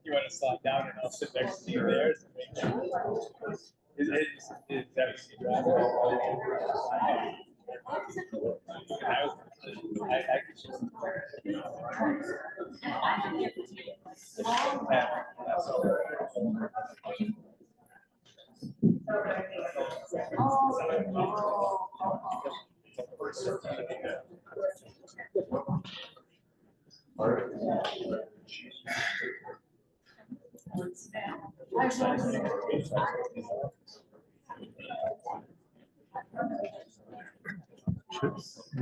You want to slide down and I'll sit next to you there. Is that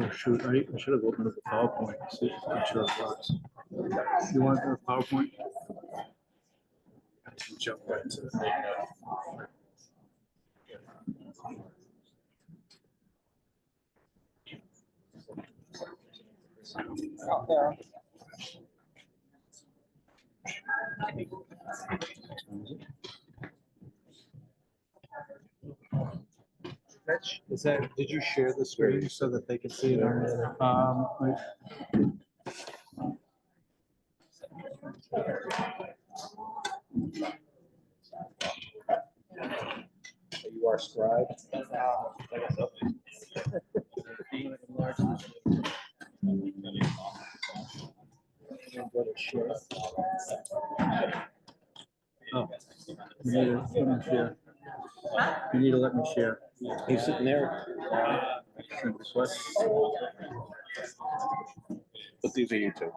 Oh, shoot, I should have opened up the PowerPoint, see, make sure it works. You want the PowerPoint? Jump right to it. Is that, did you share the screen so that they can see it on the? You are scribe. Oh, you need to let me share. You need to let me share. He's sitting there. Send request. But these are you two.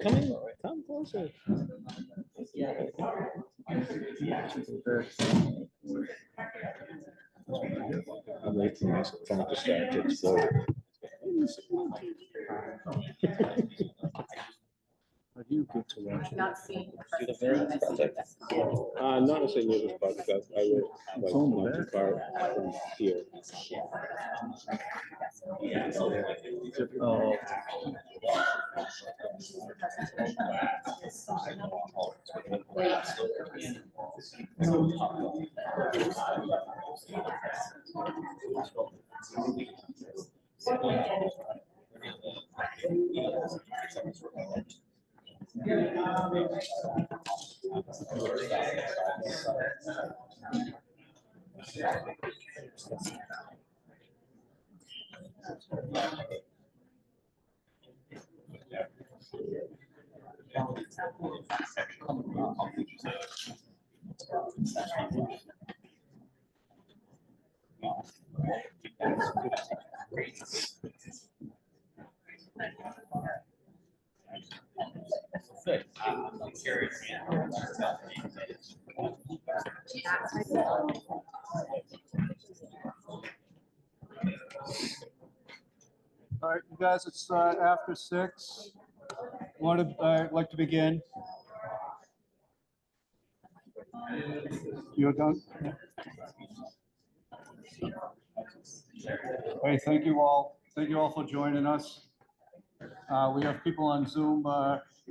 Come in, come closer. I'm late for my phone distracted, so. Are you good to watch? Not seeing. Not necessarily near this part, because I live like Phone not too back. far from here. Oh. All right, you guys, it's after 6. I'd like to begin. You're done? Hey, thank you all. Thank you all for joining us. We have people on Zoom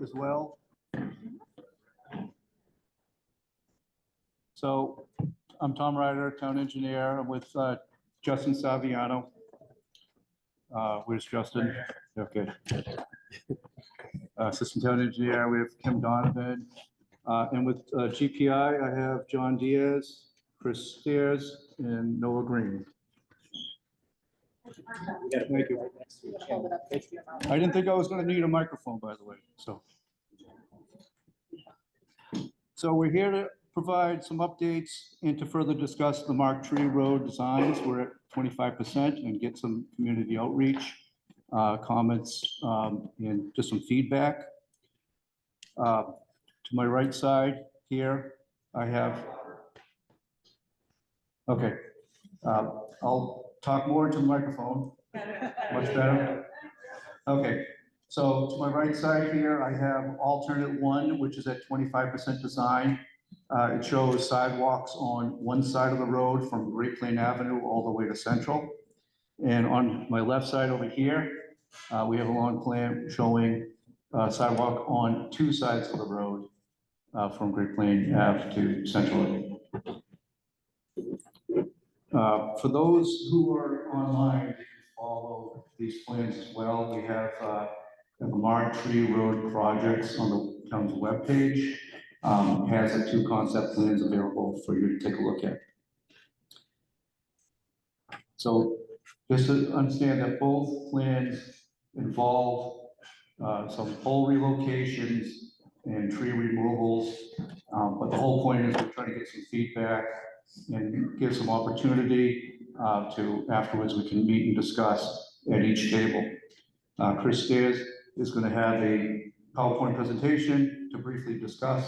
as well. So I'm Tom Ryder, town engineer. I'm with Justin Saviano. Where's Justin? Okay. Assistant Town Engineer, we have Kim Donovan. And with GPI, I have John Diaz, Chris Steers, and Noah Green. Thank you. I didn't think I was gonna need a microphone, by the way, so. So we're here to provide some updates and to further discuss the Mark Tree Road designs. We're at 25% and get some community outreach, comments, and just some feedback. To my right side here, I have, okay, I'll talk more into the microphone. Much better. Okay, so to my right side here, I have alternate one, which is at 25% design. It shows sidewalks on one side of the road from Great Plain Avenue all the way to Central. And on my left side over here, we have a long plan showing sidewalk on two sides of the road from Great Plain Ave to Central. For those who are online, they can follow these plans as well. We have the Mark Tree Road projects on the town's webpage. Has the two concept plans available for you to take a look at. So just to understand that both plans involve some pole relocations and tree removals. But the whole point is we're trying to get some feedback and give some opportunity to afterwards we can meet and discuss at each table. Chris Steers is going to have a PowerPoint presentation to briefly discuss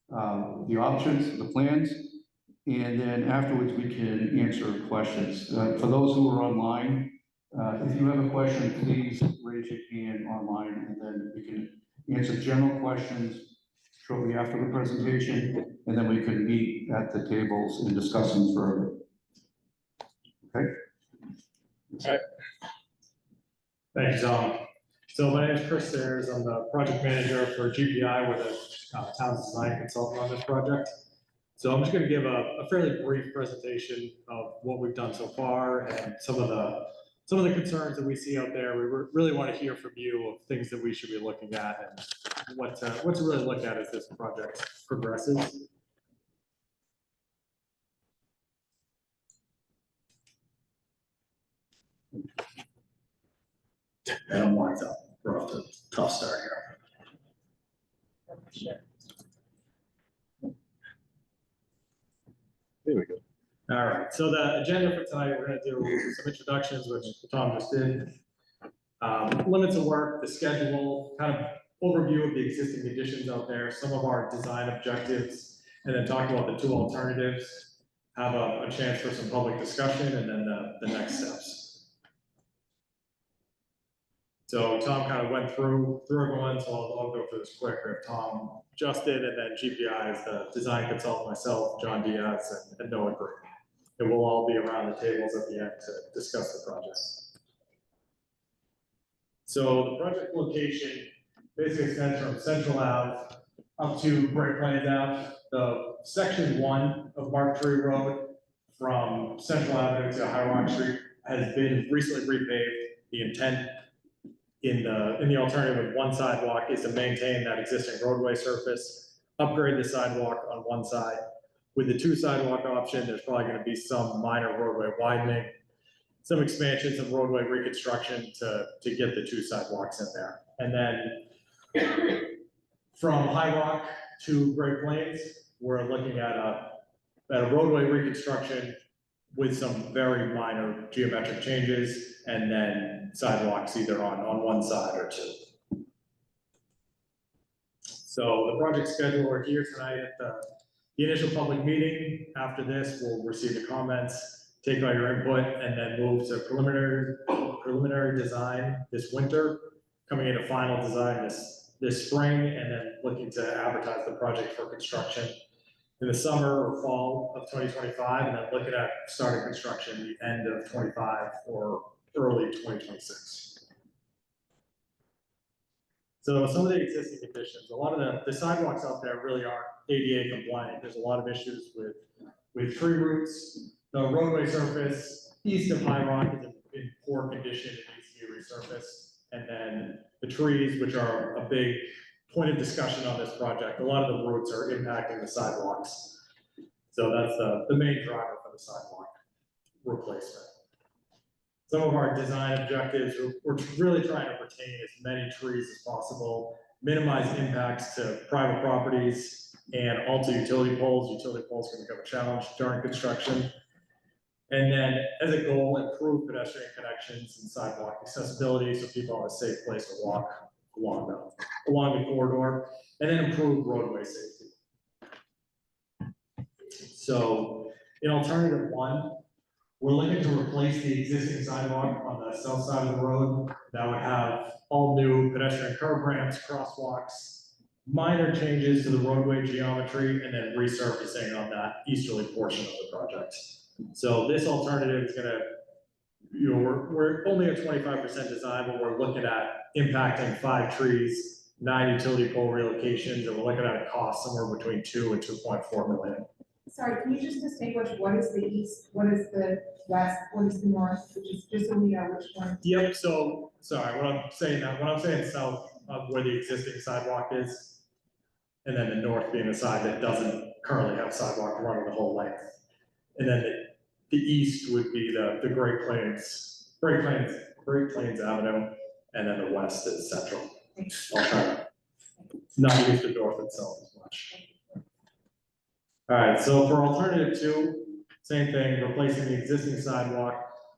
the options, the plans, and then afterwards we can answer questions. For those who are online, if you have a question, please raise your hand online, and then we can answer general questions shortly after the presentation, and then we can meet at the tables and discuss them further. Okay? All right. Thanks, Tom. So my name is Chris Sayers. I'm the project manager for GPI. We're the town's design consultant on this project. So I'm just going to give a fairly brief presentation of what we've done so far and some of the concerns that we see out there. We really want to hear from you of things that we should be looking at and what to really look at as this project progresses. And I'm locked up. We're off to a tough start here. There we go. All right, so the agenda for tonight, we're going to do some introductions, which Tom just did. Limits of work, the schedule, kind of overview of the existing conditions out there, some of our design objectives, and then talk about the two alternatives, have a chance for some public discussion, and then the next steps. So Tom kind of went through everyone, so I'll go through this quicker. Tom just did, and then GPI is the design consultant, myself, John Diaz, and Noah Green. And we'll all be around the tables at the end to discuss the project. So the project location basically extends from Central Ave up to Great Plains Ave. The section 1 of Mark Tree Road from Central Avenue to High Rock Street has been recently repaved. The intent in the alternative of one sidewalk is to maintain that existing roadway surface, upgrade the sidewalk on one side. With the two sidewalk option, there's probably going to be some minor roadway widening, some expansion, some roadway reconstruction to get the two sidewalks in there. And then from High Rock to Great Plains, we're looking at a roadway reconstruction with some very minor geometric changes, and then sidewalks either on one side or two. So the project schedule, we're here tonight at the initial public meeting. After this, we'll receive the comments, take all your input, and then move to preliminary design this winter, coming into final design this spring, and then looking to advertise the project for construction in the summer or fall of 2025, and then looking at starting construction the end of 25 or early 2026. So some of the existing conditions, a lot of the sidewalks out there really aren't ADA compliant. There's a lot of issues with tree roots. The roadway surface east of High Rock is in poor condition. It needs to be resurfaced. And then the trees, which are a big point of discussion on this project. A lot of the roots are impacting the sidewalks. So that's the main driver for the sidewalk replacement. Some of our design objectives, we're really trying to retain as many trees as possible, minimize impacts to private properties and also utility poles. Utility poles can become a challenge during construction. And then as a goal, improve pedestrian connections and sidewalk accessibility so people have a safe place to walk along the corridor, and then improve roadway safety. So in alternative one, we're looking to replace the existing sidewalk on the south side of the road. That would have all new pedestrian curb ramps, crosswalks, minor changes to the roadway geometry, and then resurfacing on that easterly portion of the project. So this alternative is gonna, we're only at 25% design, but we're looking at impacting 5 trees, 9 utility pole relocations, and we're looking at a cost somewhere between 2 and 2.4 million. Sorry, can you just distinguish what is the east, what is the west, what is the north, which is just so we know which one? Yep, so, sorry, when I'm saying south of where the existing sidewalk is, and then the north being the side that doesn't currently have sidewalk running the whole length. And then the east would be the Great Plains Avenue, and then the west is Central. I'll try to not use the north itself as much. All right, so for alternative 2, same thing, replacing the existing sidewalk,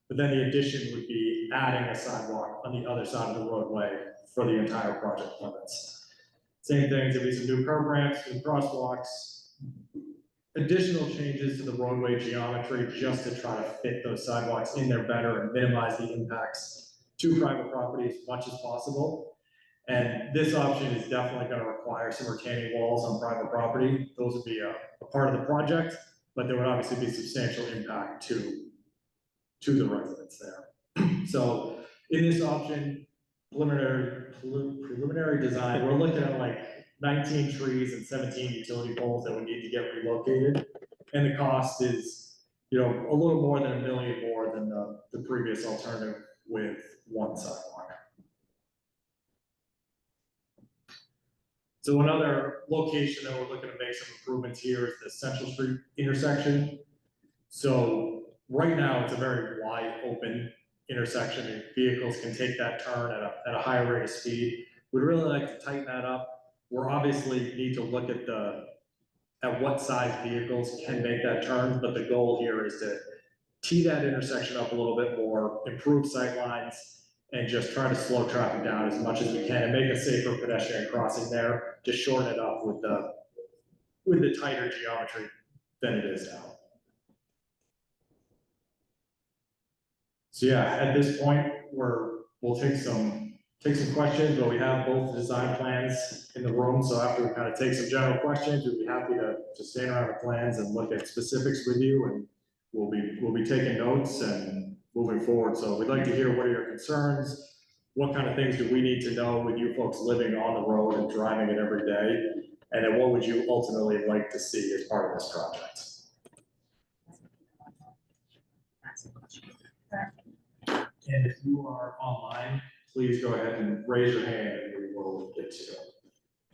but then the addition would be adding a sidewalk on the other side of the roadway for the entire project limits. Same thing, there'll be some new curb ramps, new crosswalks, additional changes to the roadway geometry just to try to fit those sidewalks in there better and minimize the impacts to private property as much as possible. And this option is definitely going to require some retaining walls on private property. Those would be a part of the project, but there would obviously be substantial impact to the residents there. So in this option, preliminary design, we're looking at like 19 trees and 17 utility poles that would need to get relocated. And the cost is, a little more than $1 million more than the previous alternative with 1 sidewalk. So another location that we're looking to make some improvements here is the Central Street intersection. So right now, it's a very wide open intersection, and vehicles can take that turn at a higher rate of speed. We'd really like to tighten that up. We're obviously need to look at what size vehicles can make that turn, but the goal here is to tee that intersection up a little bit more, improve sight lines, and just try to slow traffic down as much as we can and make a safer pedestrian crossing there, to shorten it up with the tighter geometry than it is now. So yeah, at this point, we'll take some questions, but we have both design plans in the room. So after we kind of take some general questions, we'd be happy to stand around the plans and look at specifics with you, and we'll be taking notes and moving forward. So we'd like to hear what are your concerns, what kind of things do we need to know with you folks living on the road and driving it every day, and then what would you ultimately like to see as part of this project? And if you are online, please go ahead and raise your hand and we will get to it.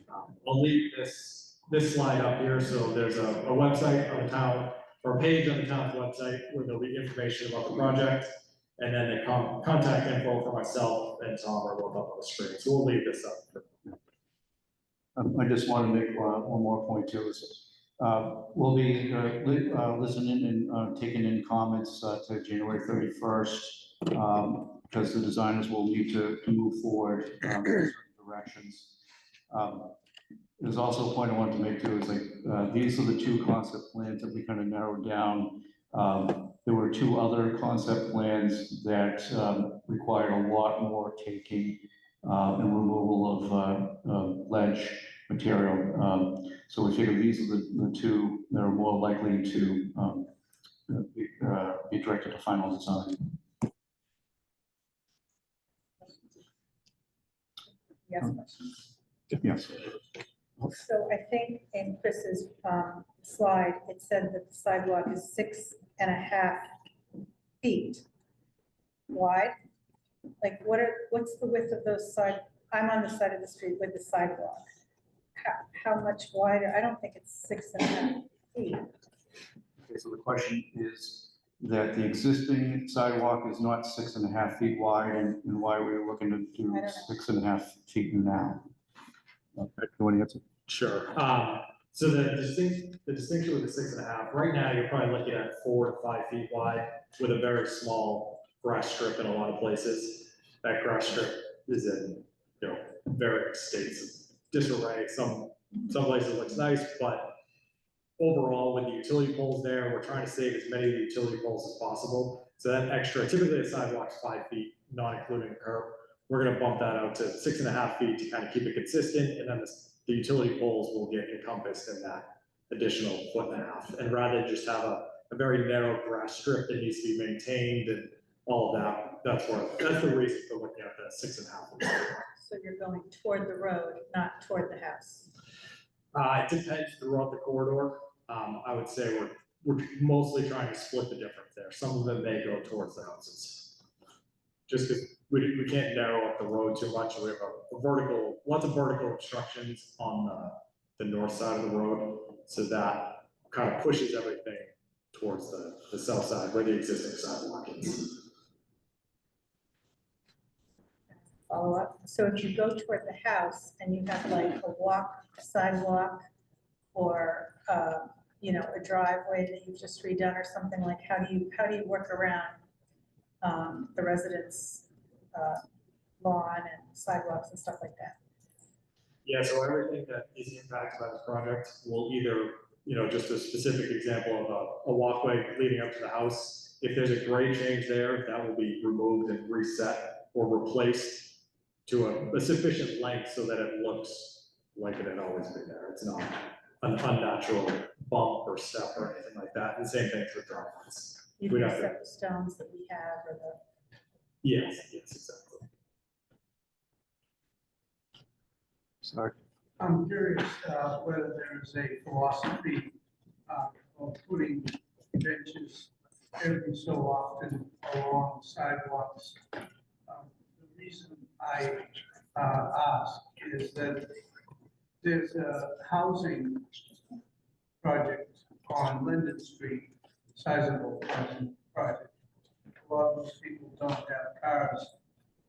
I'll leave this slide up here. So there's a website on the town, or a page on the town's website where there'll be information about the project. And then the contact info for myself and Tom are both up on the screen. So we'll leave this up. I just want to make one more point too. We'll be listening and taking in comments to January 31st, because the designers will need to move forward in certain directions. There's also a point I wanted to make too, is these are the 2 concept plans that we kind of narrowed down. There were 2 other concept plans that required a lot more taking and removal of ledge material. So we figured these are the 2 that are more likely to be directed to final design. Yes. Yes. So I think in Chris's slide, it said that the sidewalk is 6.5 feet wide. Like what's the width of those I'm on the side of the street with the sidewalk. How much wider? I don't think it's 6.5 feet. Okay, so the question is that the existing sidewalk is not 6.5 feet wide, and why we're looking to do I don't know. 6.5 feet now. Okay, you want to answer? Sure. So the distinction with the 6.5, right now, you're probably looking at 4 to 5 feet wide with a very small grass strip in a lot of places. That grass strip is in, various states of disarray. Some places it looks nice, but overall, with the utility poles there, we're trying to save as many of the utility poles as possible. So that extra, typically the sidewalk's 5 feet, not including the curb. We're gonna bump that out to 6.5 feet to kind of keep it consistent, and then the utility poles will get encompassed in that additional 1.5 feet. And rather than just have a very narrow grass strip that needs to be maintained and all of that, that's the reason for looking at the 6.5 feet. So you're going toward the road, not toward the house. It depends throughout the corridor. I would say we're mostly trying to split the difference there. Some of them may go towards the houses. Just because we can't narrow up the road too much. We have lots of vertical obstructions on the north side of the road. So that kind of pushes everything towards the south side where the existing sidewalk is. Follow up. So if you go toward the house and you have like a sidewalk, or, a driveway that you've just redone or something, like how do you work around the residents' lawn and sidewalks and stuff like that? Yeah, so everything that is impacted by this project will either, just a specific example of a walkway leading up to the house. If there's a grade change there, that will be removed and reset or replaced to a sufficient length so that it looks like it had always been there. It's not an unnatural bump or step or anything like that. And same thing for driveways. You We'd can have to- set the stones that we have, or the, Yes, exactly. Sorry. I'm curious whether there's a philosophy of putting benches every so often along sidewalks. The reason I ask is that there's a housing project on Linden Street, sizable housing project. A lot of those people don't have cars,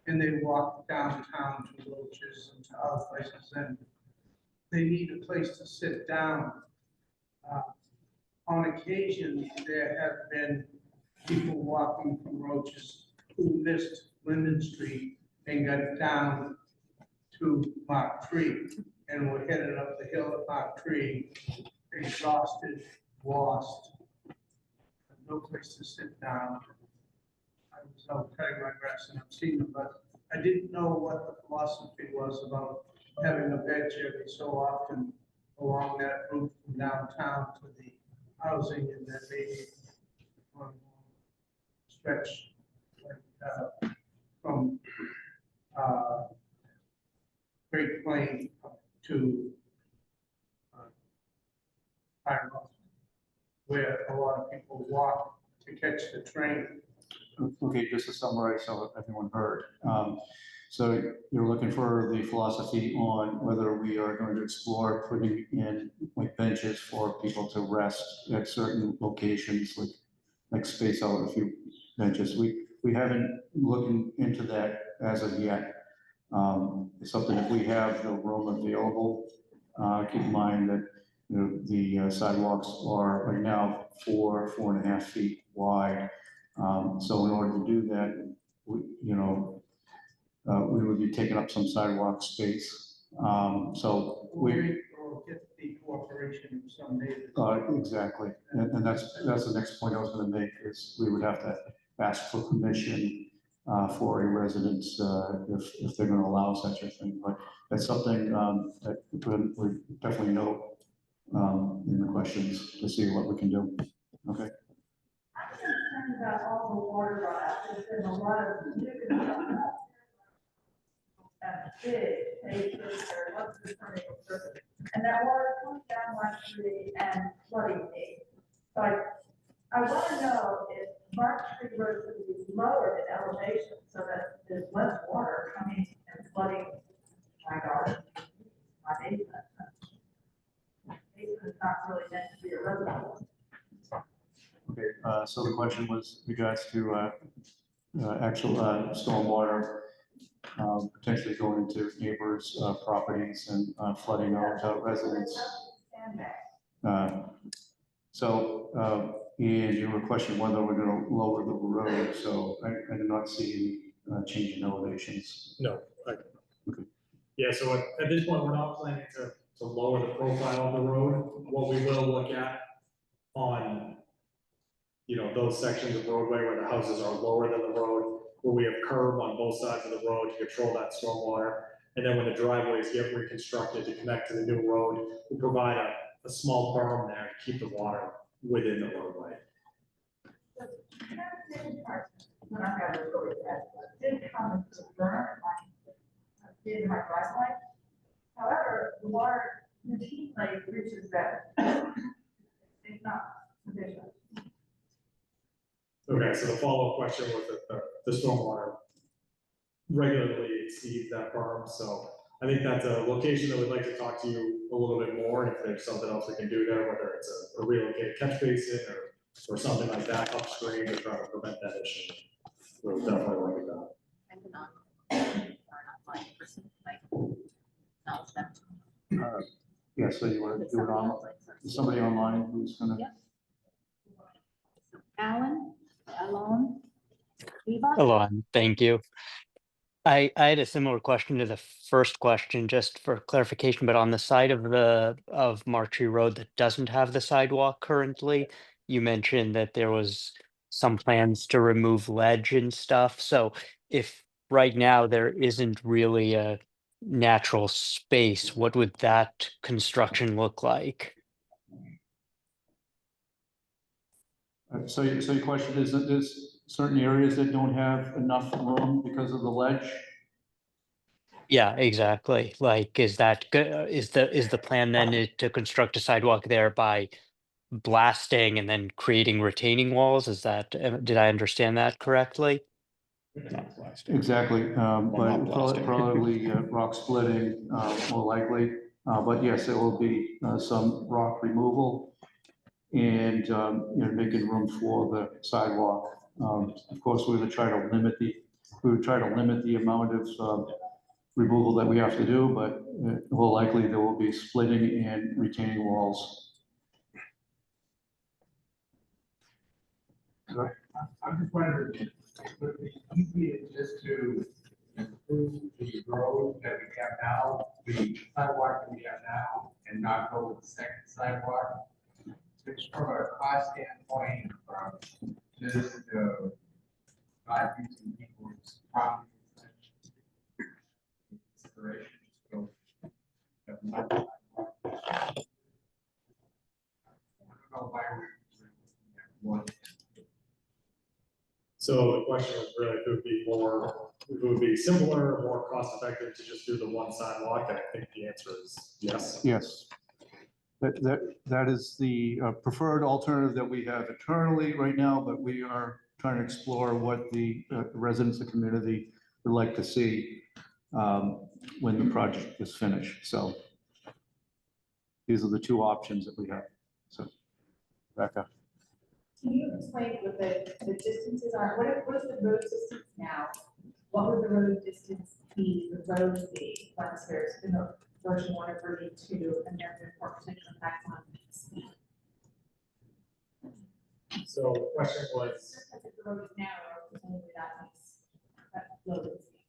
and they walk downtown to Loaches and to other places, and they need a place to sit down. On occasion, there have been people walking from Roaches who missed Linden Street and got down to Mark Tree and were headed up the hill at Mark Tree, exhausted, lost, no place to sit down. I was out cutting my grass and I've seen them, but I didn't know what the philosophy was about having a bench every so often along that route from downtown to the housing, and then maybe one stretch like from Great Plain up to Pine Bluff, where a lot of people walk to catch the train. Okay, just to summarize so everyone heard. So you're looking for the philosophy on whether we are going to explore putting in like benches for people to rest at certain locations, like space out a few benches. We haven't looked into that as of yet. It's something if we have the room available, keep in mind that the sidewalks are right now 4.5 feet wide. So in order to do that, we would be taking up some sidewalk space. So we. Or get the cooperation of some neighbors. Exactly, and that's the next point I was gonna make, is we would have to ask for permission for a residence if they're gonna allow such a thing, but that's something that we definitely note in the questions to see what we can do. Okay. I'm concerned about all the water runoff. There's been a lot of big acres or what's the tornado surface. And that water comes down Mark Street and flooding me. So I want to know if Mark Street Road should be lowered in elevation so that there's less water coming and flooding So the question was regards to actual stormwater potentially going into neighbors' properties and flooding out residents. And you were questioning whether we're gonna lower the road, so I do not see any change in elevations. No. Yeah, so at this point, we're not planning to lower the profile of the road. What we will look at on, those sections of roadway where the houses are lower than the road, where we have curb on both sides of the road to control that stormwater. And then when the driveways get reconstructed to connect to the new road, we provide a small berm there to keep the water within the roadway. When I got to go with that, did come to burn, did my driveway. However, the water routinely reaches that. It's not sufficient. Okay, so the follow-up question was that the stormwater regularly exceeds that berm, so I think that's a location that we'd like to talk to you a little bit more, and if there's something else we can do there, whether it's a relocated catch basin or something like that upstream to try to prevent that issue. We'll definitely look at that. Yeah, so you want to do it on, somebody online who's gonna, Alan, Alon, Eva? Hello, thank you. I had a similar question to the first question, just for clarification, but on the side of Martree Road that doesn't have the sidewalk currently, you mentioned that there was some plans to remove ledge and stuff. So if right now there isn't really a natural space, what would that construction look like? so your question is that there's certain areas that don't have enough room because of the ledge? Yeah, exactly. Like, is the plan then to construct a sidewalk there by blasting and then creating retaining walls? Is that, did I understand that correctly? Exactly, not but blasting. probably rock splitting, more likely. But yes, there will be some rock removal and, making room for the sidewalk. Of course, we would try to limit the amount of removal that we have to do, but more likely there will be splitting and retaining walls. I'm just wondering, would it be easier just to improve the road that we have now, the sidewalk that we have now, and not go with the second sidewalk? Just from a cost standpoint, from just not using people's property. Consideration, so, have not- I don't know why we're So the question was really, if it would be simpler or more cost effective to just do the one sidewalk, and I think the answer is yes. Yes. That is the preferred alternative that we have internally right now, but we are trying to explore what the residents of the community would like to see when the project is finished. So these are the two options that we have. So, Becca. Can you explain what the distances are? What is the road distance now? What would the road distance be, the road be, once there's, version 1 of version 2, and then the potential impact on speed? So the question was, Just because the road is narrow, presumably that makes that load speed.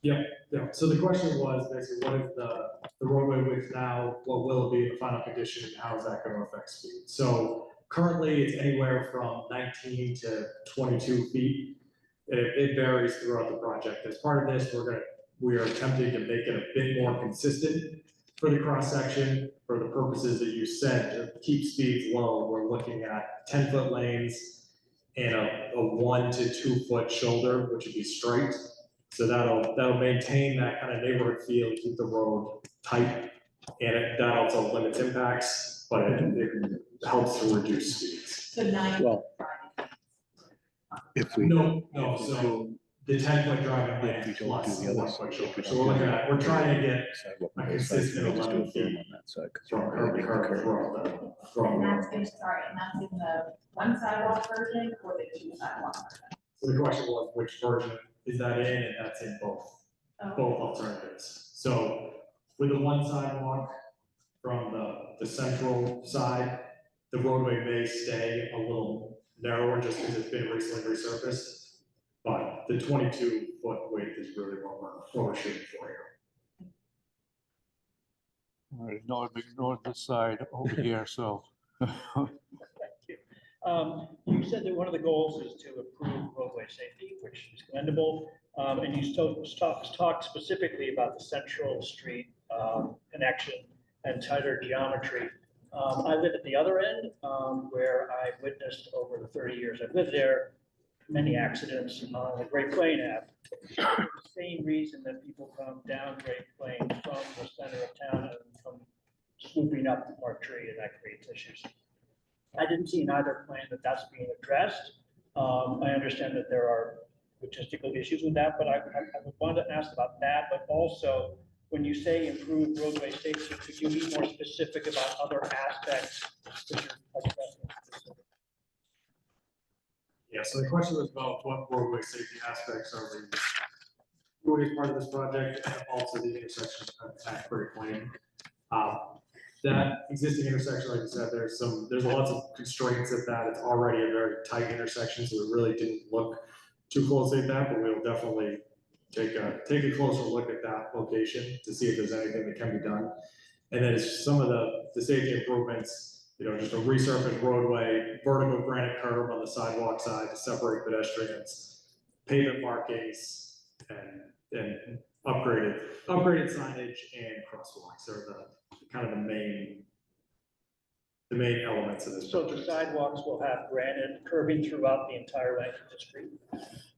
yeah, so the question was basically, what is the roadway width now, what will it be in the final condition, and how is that going to affect speed? So currently, it's anywhere from 19 to 22 feet. It varies throughout the project. As part of this, we are attempting to make it a bit more consistent for the cross-section, for the purposes that you said, to keep speeds low. We're looking at 10-foot lanes and a 1 to 2 foot shoulder, which would be straight. So that'll maintain that kind of neighborhood feel, keep the road tight, and that also limits impacts, but it helps to reduce speeds. So 9. Well, if we. No, so the 10-foot driving If we lane don't plus do the the 1 other foot side, if we shoulder. So don't we're do looking the at, we're trying to get sidewalk a on both sides, consistent we just do a 11 feet berm on that that side. 'cause from you're curb to right, curb curb. from And the that's in, sorry, and that's in the one sidewalk version or the two sidewalk version? So the question was, which version is that in, and that's in both Oh, alternatives. So with the one sidewalk from the central side, the roadway may stay a little narrower just because it's been recently resurfaced. But the 22-foot width is really what we're shooting for here. All right, no, I've ignored this side over here, so. You said that one of the goals is to improve roadway safety, which is commendable. And you talked specifically about the Central Street connection and tighter geometry. I live at the other end, where I witnessed over the 30 years I've lived there, many accidents on the Great Plain Ave. The same reason that people come down Great Plain from the center of town and come swooping up Mark Tree, and that creates issues. I didn't see in either plan that that's being addressed. I understand that there are logistical issues with that, but I would want to ask about that, but also when you say improve roadway safety, could you be more specific about other aspects that you're addressing? Yeah, so the question was about what roadway safety aspects are we doing as part of this project, and also the intersection at Great Plain. That existing intersection, like I said, there's lots of constraints at that. It's already a very tight intersection, so we really didn't look too closely at that, but we'll definitely take a closer look at that location to see if there's anything that can be done. And then it's some of the safety improvements, just a resurfaced roadway, vertical granite curb on the sidewalk side to separate pedestrians, pavement markings, and upgraded signage and crosswalks are the kind of the main elements of this. So the sidewalks will have granite curbing throughout the entire length of the street?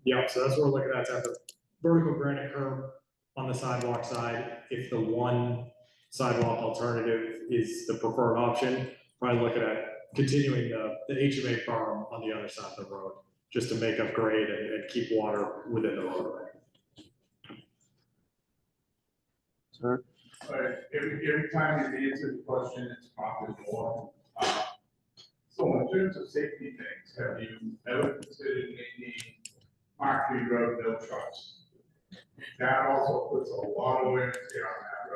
Yeah, so that's what we're looking at, to have the vertical granite curb on the sidewalk side. If the one sidewalk alternative is the preferred option, probably looking at continuing the HMA berm on the other side of the road, just to make up grade and keep water within the roadway. Sir? Every time you answer the question, it's prompted more. So in terms of safety things, have you ever considered making Mark Tree Road no trucks? That also puts a lot of wear and tear on that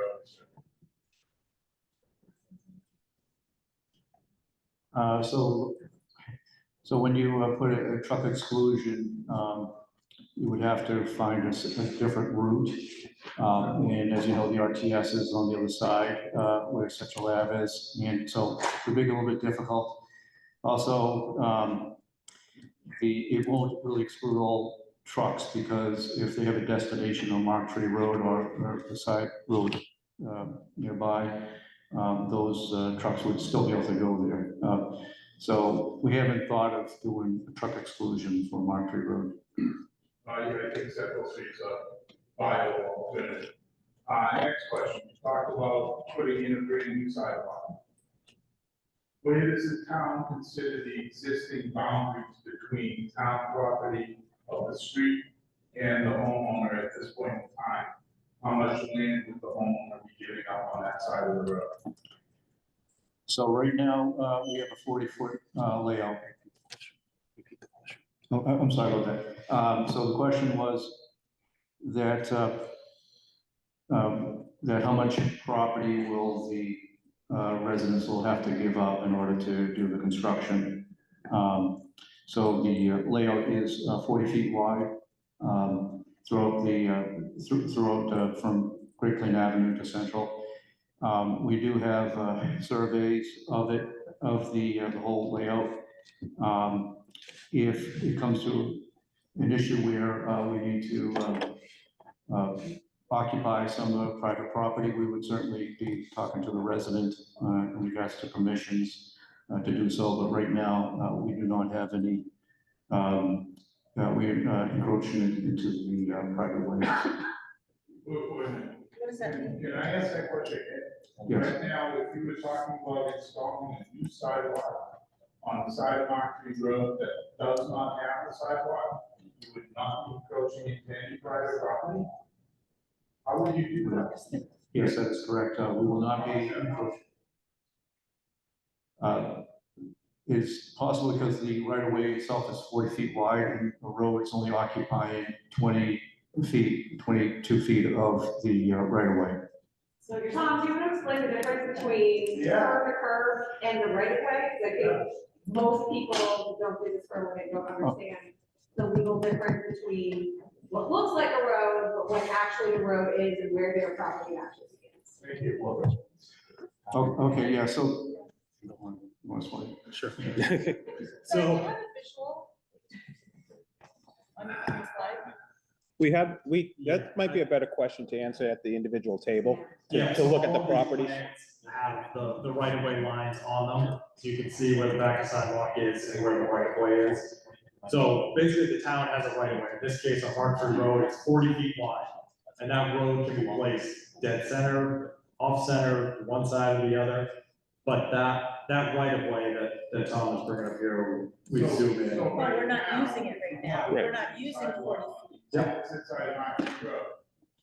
road. So when you put a truck exclusion, you would have to find a different route. And as you know, the RTS is on the other side where Central Ave is, and so it would be a little bit difficult. Also, it won't really exclude all trucks, because if they have a destination on Mark Tree Road or the side road nearby, those trucks would still be able to go there. So we haven't thought of doing a truck exclusion for Mark Tree Road. I think Central Street's a viable alternative. Next question, you talked about putting in a brand new sidewalk. Where does the town consider the existing boundaries between town property of the street and the homeowner at this point in time? How much land would the homeowner be giving up on that side of the road? So right now, we have a 40-foot layout. Oh, I'm sorry about that. So the question was that that how much property will the residents will have to give up in order to do the construction. So the layout is 40 feet wide throughout from Great Plain Avenue to Central. We do have surveys of the whole layout. If it comes to an issue where we need to occupy some of the private property, we would certainly be talking to the resident in regards to permissions to do so. But right now, we do not have any, we're encroaching into the private ways. What does that mean? Can I ask that question? Yes. Right now, if you were talking about installing a new sidewalk on the side of Mark Tree Road that does not have the sidewalk, you would not be encroaching into any private property? How would you do that? Yes, that is correct. We will not be encroaching. It's possible because the right-of-way itself is 40 feet wide and the road is only occupying 20 feet, 22 feet of the right-of-way. So Tom, do you want to explain the difference between curb to curb and the right of way? Because I think most people don't do this for a living, don't understand the legal difference between what looks like a road, but what actually the road is and where their property actually begins. Oh, okay, yeah, so. You want to explain? Sure. Do you have So, a visual on the slide? That might be a better question to answer at the individual table, yeah. to look at the all these properties. plans Have the right of way lines on them, so you can see where the back of sidewalk is and where the right of way is. So basically, the town has a right of way. In this case, on Hartford Road, it's 40 feet wide. And that road can be placed dead center, off center, one side or the other. But that right of way that Tom is bringing up here, we zoom in. But we're not using it right now. We're not using 40 feet. Yeah. Since I marked the road,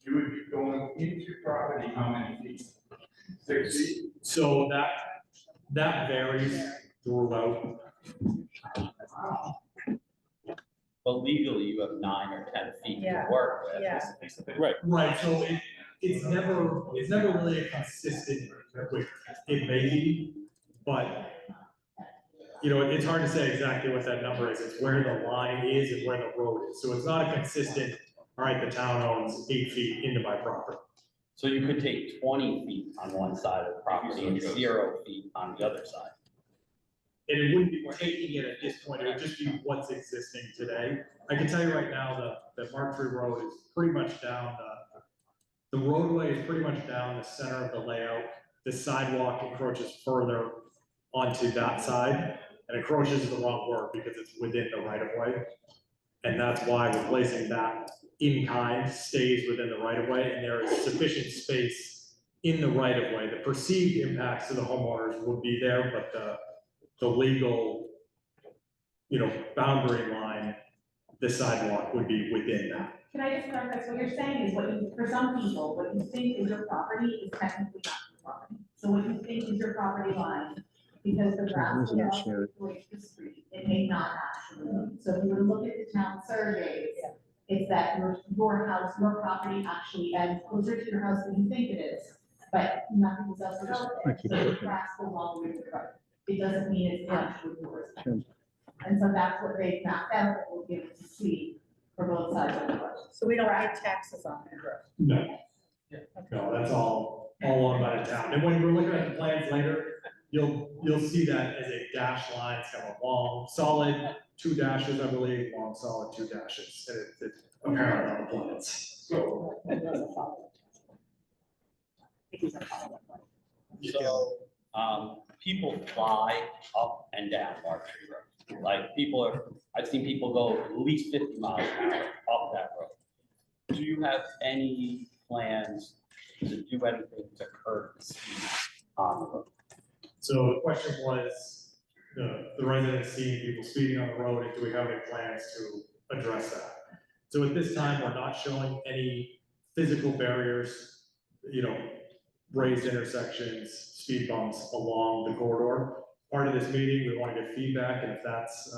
you would be going into property how many feet? 6 feet? So that varies throughout. But legally, you have 9 or 10 feet to Yeah. work with. Yeah. Right. Right, so it's never really a consistent width. It may be, but, you know, it's hard to say exactly what that number is. It's where the line is and where the road is. So it's not a consistent, all right, the town owns 8 feet into my property. So you could take 20 feet on one side of the property and 0 feet on the other side. And it wouldn't be taking it at this point, it would just be what's existing today. I can tell you right now, the Mark Tree Road is pretty much down, the roadway is pretty much down the center of the layout. The sidewalk encroaches further onto that side, and encroaches is the wrong word because it's within the right of way. And that's why replacing that in kind stays within the right of way, and there is sufficient space in the right of way. The perceived impacts to the homeowners would be there, but the legal, you know, boundary line, the sidewalk would be within that. Can I just clarify, so what you're saying is what you, for some people, what you think is your property is technically not your property. So what you think is your property line, because the grass is off the street, it may not actually be. So if you were to look at the town surveys, it's that your house, your property actually ends closer to your house than you think it is, but nothing else is out there. So the grass goes all the way to the right. It doesn't mean it's actually yours. And so that's what they've mapped out, that we'll be able to see for both sides of the road. So we don't pay taxes on it. No. No, that's all owned by the town. And when we're looking at the plans later, you'll see that as a dash line, it's kind of a long, solid 2 dashes, I believe, long, solid 2 dashes. And it's apparent on the plans. So, So, people fly up and down Mark Tree Road. Like I've seen people go at least 50 miles an hour up that road. Do you have any plans to do anything to curb the speed on the road? So the question was, the residents seeing people speeding on the road, and do we have any plans to address that? So at this time, we're not showing any physical barriers, you know, raised intersections, speed bumps along the corridor. Part of this meeting, we want to get feedback, and if that's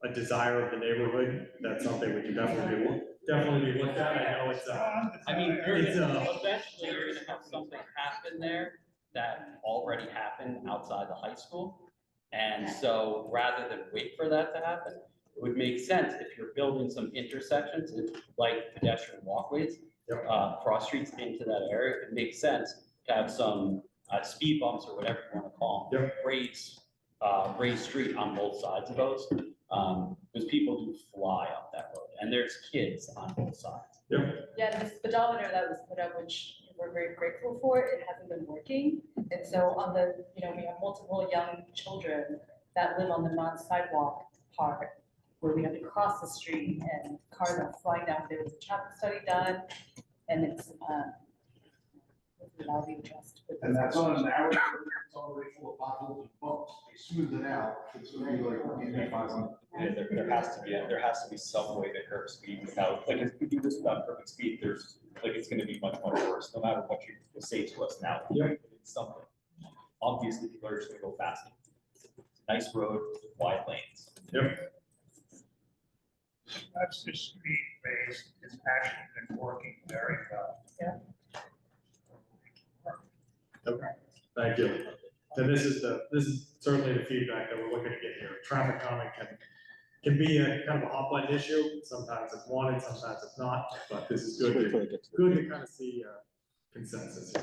a desire of the neighborhood, that's something we can definitely be looked at. I know it's I mean, eventually you're gonna have something happen there that already happened outside the high school. And so rather than wait for that to happen, it would make sense if you're building some intersections, like pedestrian walkways, cross streets into that area, it makes sense to have some speed bumps or whatever you want to call them, raised street on both sides of those. Because people do fly up that road, and there's kids on both sides. Yeah, the speedometer that was put up, which we're very grateful for, it hasn't been working. And so on the, we have multiple young children that live on the non-sidewalk part, where we have to cross the street and cars are flying down. There was a traffic study done, and it's, That'll be just. And that's on an hour, it's already full of potholes and bumps, they smooth it out, it's gonna be like 85. Yeah, there has to be some way to curb speed without, like, if we do this without curbing speed, there's, like, it's gonna be much, much worse, no matter what you say to us now. Yep. It's something. Obviously, people are just gonna go fast. Nice road, with wide lanes. Yep. That's the speed base, it's actually been working very well. Thank you. And this is certainly the feedback that we're looking to get here. Traffic calming can be a kind of a hot button issue. Sometimes it's wanted, sometimes it's not, but this is good to kind of see consensus.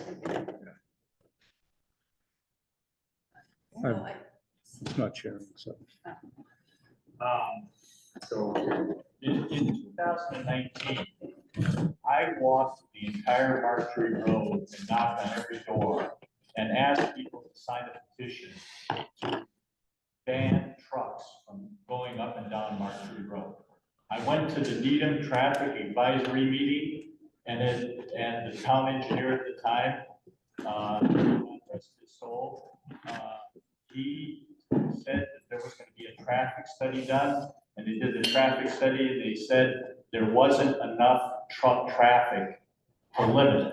I'm not sharing, so. So In 2019, I walked the entire Marjorie Road and knocked on every door and asked people to sign a petition to ban trucks from going up and down Marjorie Road. I went to the Needham Traffic Advisory Meeting and the town engineer at the time, rest his soul, he said that there was going to be a traffic study done, and they did the traffic study, and they said there wasn't enough truck traffic to limit.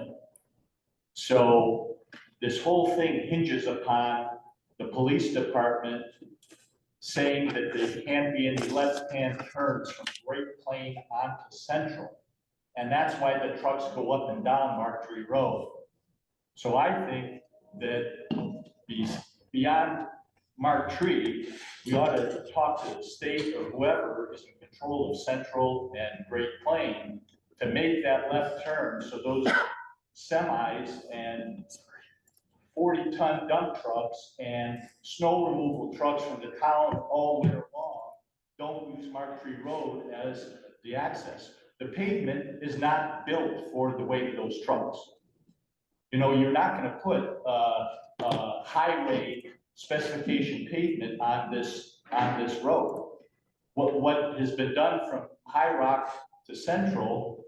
So this whole thing hinges upon the police department saying that there can't be any left-hand turns from Great Plain onto Central. And that's why the trucks go up and down Marjorie Road. So I think that beyond Mark Tree, we ought to talk to the state or whoever is in control of Central and Great Plain to make that left turn so those semis and 40-ton dump trucks and snow removal trucks from the town all winter long don't use Mark Tree Road as the access. The pavement is not built for the weight of those trucks. You know, you're not going to put highway specification pavement on this road. What has been done from High Rock to Central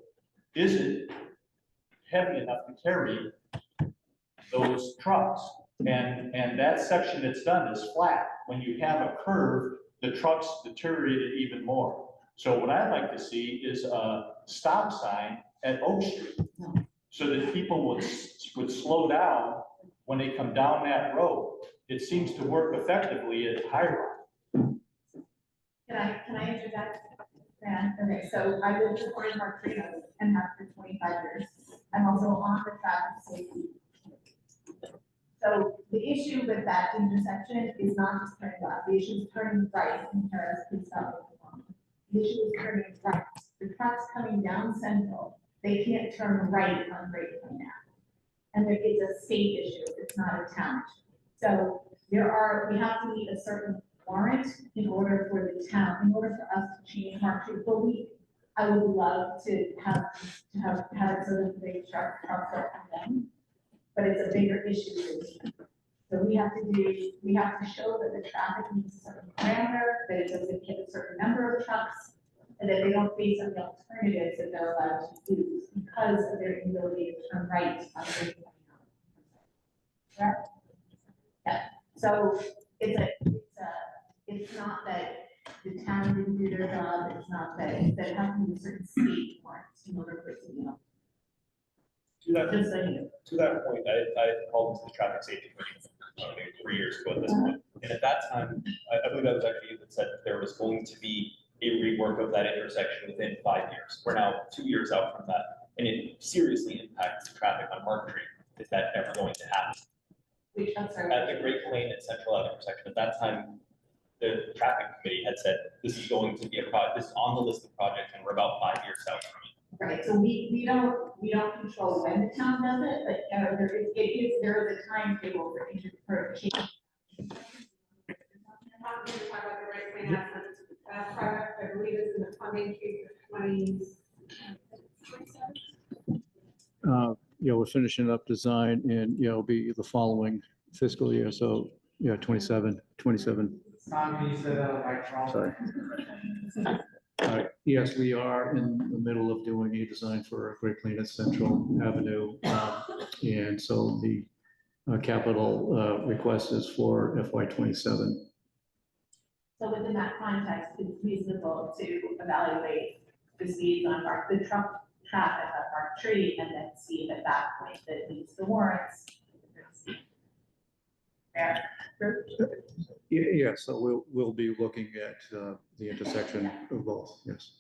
isn't heavy enough to carry those trucks. And that section that's done is flat. When you have a curve, the trucks deteriorate it even more. So what I'd like to see is a stop sign at Oak Street so that people would slow down when they come down that road. It seems to work effectively at High Rock. Can I answer that? Fran? Okay, so I live in Corey Park Freedom and have for 25 years. I'm also on the traffic safety. So the issue with that intersection is not just turning left, the issue is turning right in terms of stop. The issue is turning right. The trucks coming down Central, they can't turn right on Great Plain Ave. And it's a state issue, it's not a town issue. So we have to meet a certain warrant in order for the town, in order for us to change Mark Tree. I would love to have it so that the trucks are them, but it's a bigger issue than me. So we have to show that the traffic meets a certain parameter, that it doesn't hit a certain number of trucks, and that they don't face on the alternatives that they're allowed to use because of their inability to turn right on the correct? Yeah. So it's not that the town didn't do their job. It's not that it has to be a certain state warrants in order for it to be able. To that point, I called into the traffic safety committee maybe 3 years ago at this point. And at that time, I believe that was actually you that said that there was going to be a rework of that intersection within 5 years. We're now 2 years out from that, and it seriously impacts traffic on Mark Tree. Is that ever going to happen? At the Great Plain and Central Ave intersection, at that time, the traffic committee had said, this is going to be a project, this is on the list of projects, and we're about 5 years out from it. Right, so we don't control when the town does it, but there is a timetable for change. Product, I believe is in the funding case of 20. We're finishing up design and, it'll be the following fiscal year. So, 27. Tommy said, like, Sorry. Yes, we are in the middle of doing a design for Great Plain at Central Avenue. And so the capital request is for FY '27. So within that context, it's reasonable to evaluate the speeds on the truck traffic on Park Tree and then see if at that point that it meets the warrants. Fair. Yeah, so we'll be looking at the intersection of both, yes.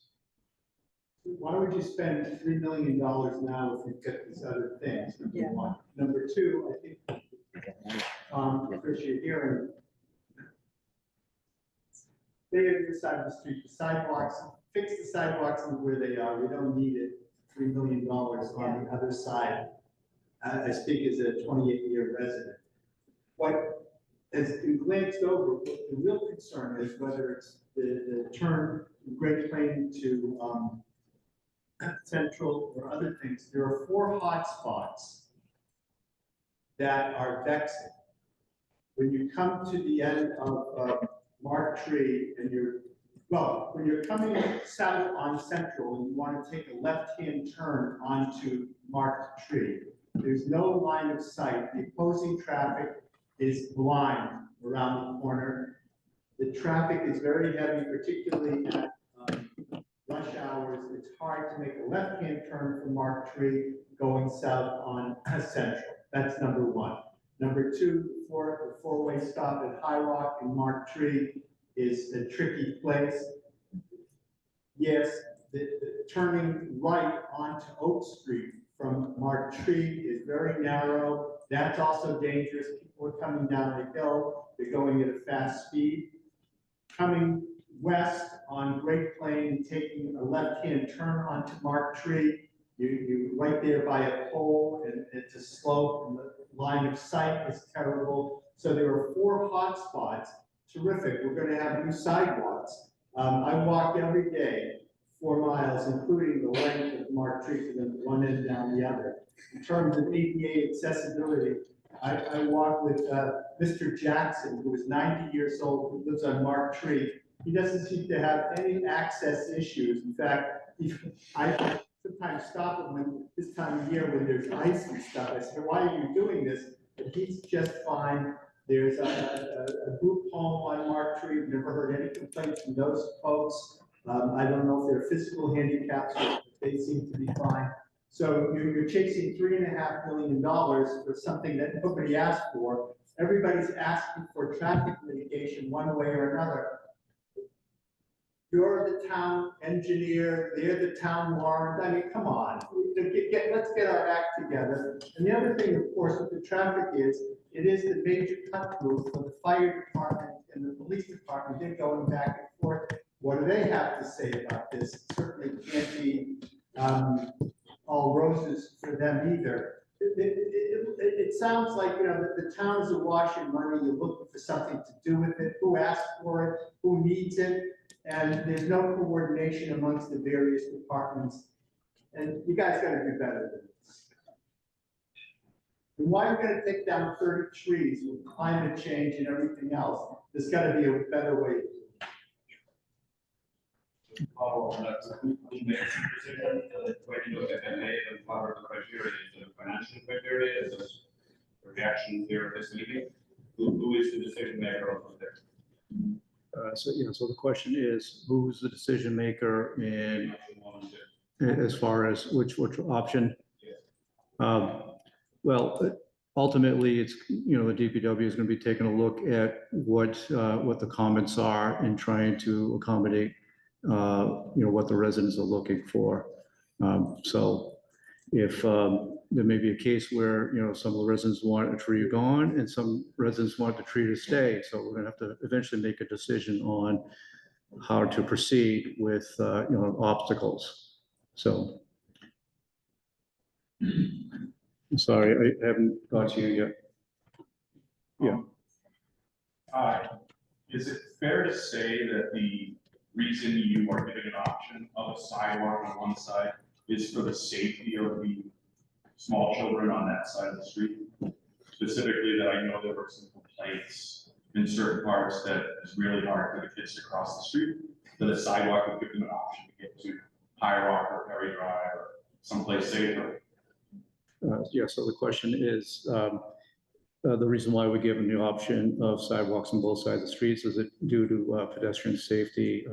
Why would you spend $3 million now if you've got these other things? Number one. Number two, I think, Chris, you're hearing. They have your side of the street, the sidewalks, fix the sidewalks where they are. We don't need it. $3 million on the other side. I speak as a 28-year resident. What has been glanced over, what the real concern is whether it's the turn from Great Plain to Central or other things. There are 4 hot spots that are vexing. When you come to the end of Mark Tree and when you're coming south on Central and you want to take a left-hand turn onto Mark Tree, there's no line of sight. The opposing traffic is blind around the corner. The traffic is very heavy, particularly at rush hours. It's hard to make a left-hand turn from Mark Tree going south on Central. That's number one. Number two, the four-way stop at High Rock and Mark Tree is a tricky place. Yes, the turning right onto Oak Street from Mark Tree is very narrow. That's also dangerous. People are coming down the hill. They're going at a fast speed. Coming west on Great Plain, taking a left-hand turn onto Mark Tree, you're right there by a pole, and it's a slope, and the line of sight is terrible. So there are 4 hot spots. Terrific. We're going to have new sidewalks. I walk every day 4 miles, including the length of Mark Tree from one end down the other. In terms of ADA accessibility, I walk with Mr. Jackson, who is 90 years old, who lives on Mark Tree. He doesn't seem to have any access issues. In fact, I sometimes stop him when this time of year when there's ice and stuff. I say, why are you doing this? But he's just fine. There's a group home on Mark Tree. We've never heard any complaints from those folks. I don't know if they're physical handicaps, but they seem to be fine. So you're chasing $3.5 million for something that nobody asked for. Everybody's asking for traffic mitigation one way or another. You're the town engineer, they're the town warrant. I mean, come on, let's get our act together. And the other thing, of course, with the traffic is, it is the major cut through for the fire department and the police department. They're going back and forth. What do they have to say about this? It certainly can't be all roses for them either. It sounds like, you know, the town is awash in money. You're looking for something to do with it. Who asked for it? Who needs it? And there's no coordination amongst the various departments. And you guys got to do better than this. And why are you going to take down 30 trees with climate change and everything else? There's got to be a better way. Follow on that, who makes the decision when you look at FMA and power criteria, is it financial criteria, is it reaction here at this meeting? Who is the decision maker over there? So the question is, who's the decision maker in as far as which option? Well, ultimately, it's, you know, the DPW is going to be taking a look at what the comments are and trying to accommodate what the residents are looking for. So if there may be a case where, you know, some of the residents want a tree gone and some residents want the tree to stay. So we're gonna have to eventually make a decision on how to proceed with, obstacles. So. I'm sorry, I haven't got to you yet. Yeah. Is it fair to say that the reason you are giving an option of a sidewalk on one side is for the safety of the small children on that side of the street? Specifically, that I know there were some complaints in certain parts that it's really hard for the kids to cross the street. that a sidewalk would give them an option to get to High Rock or Perry Drive or someplace safer. Yeah, so the question is, the reason why we give them the option of sidewalks on both sides of the streets, is it due to pedestrian safety,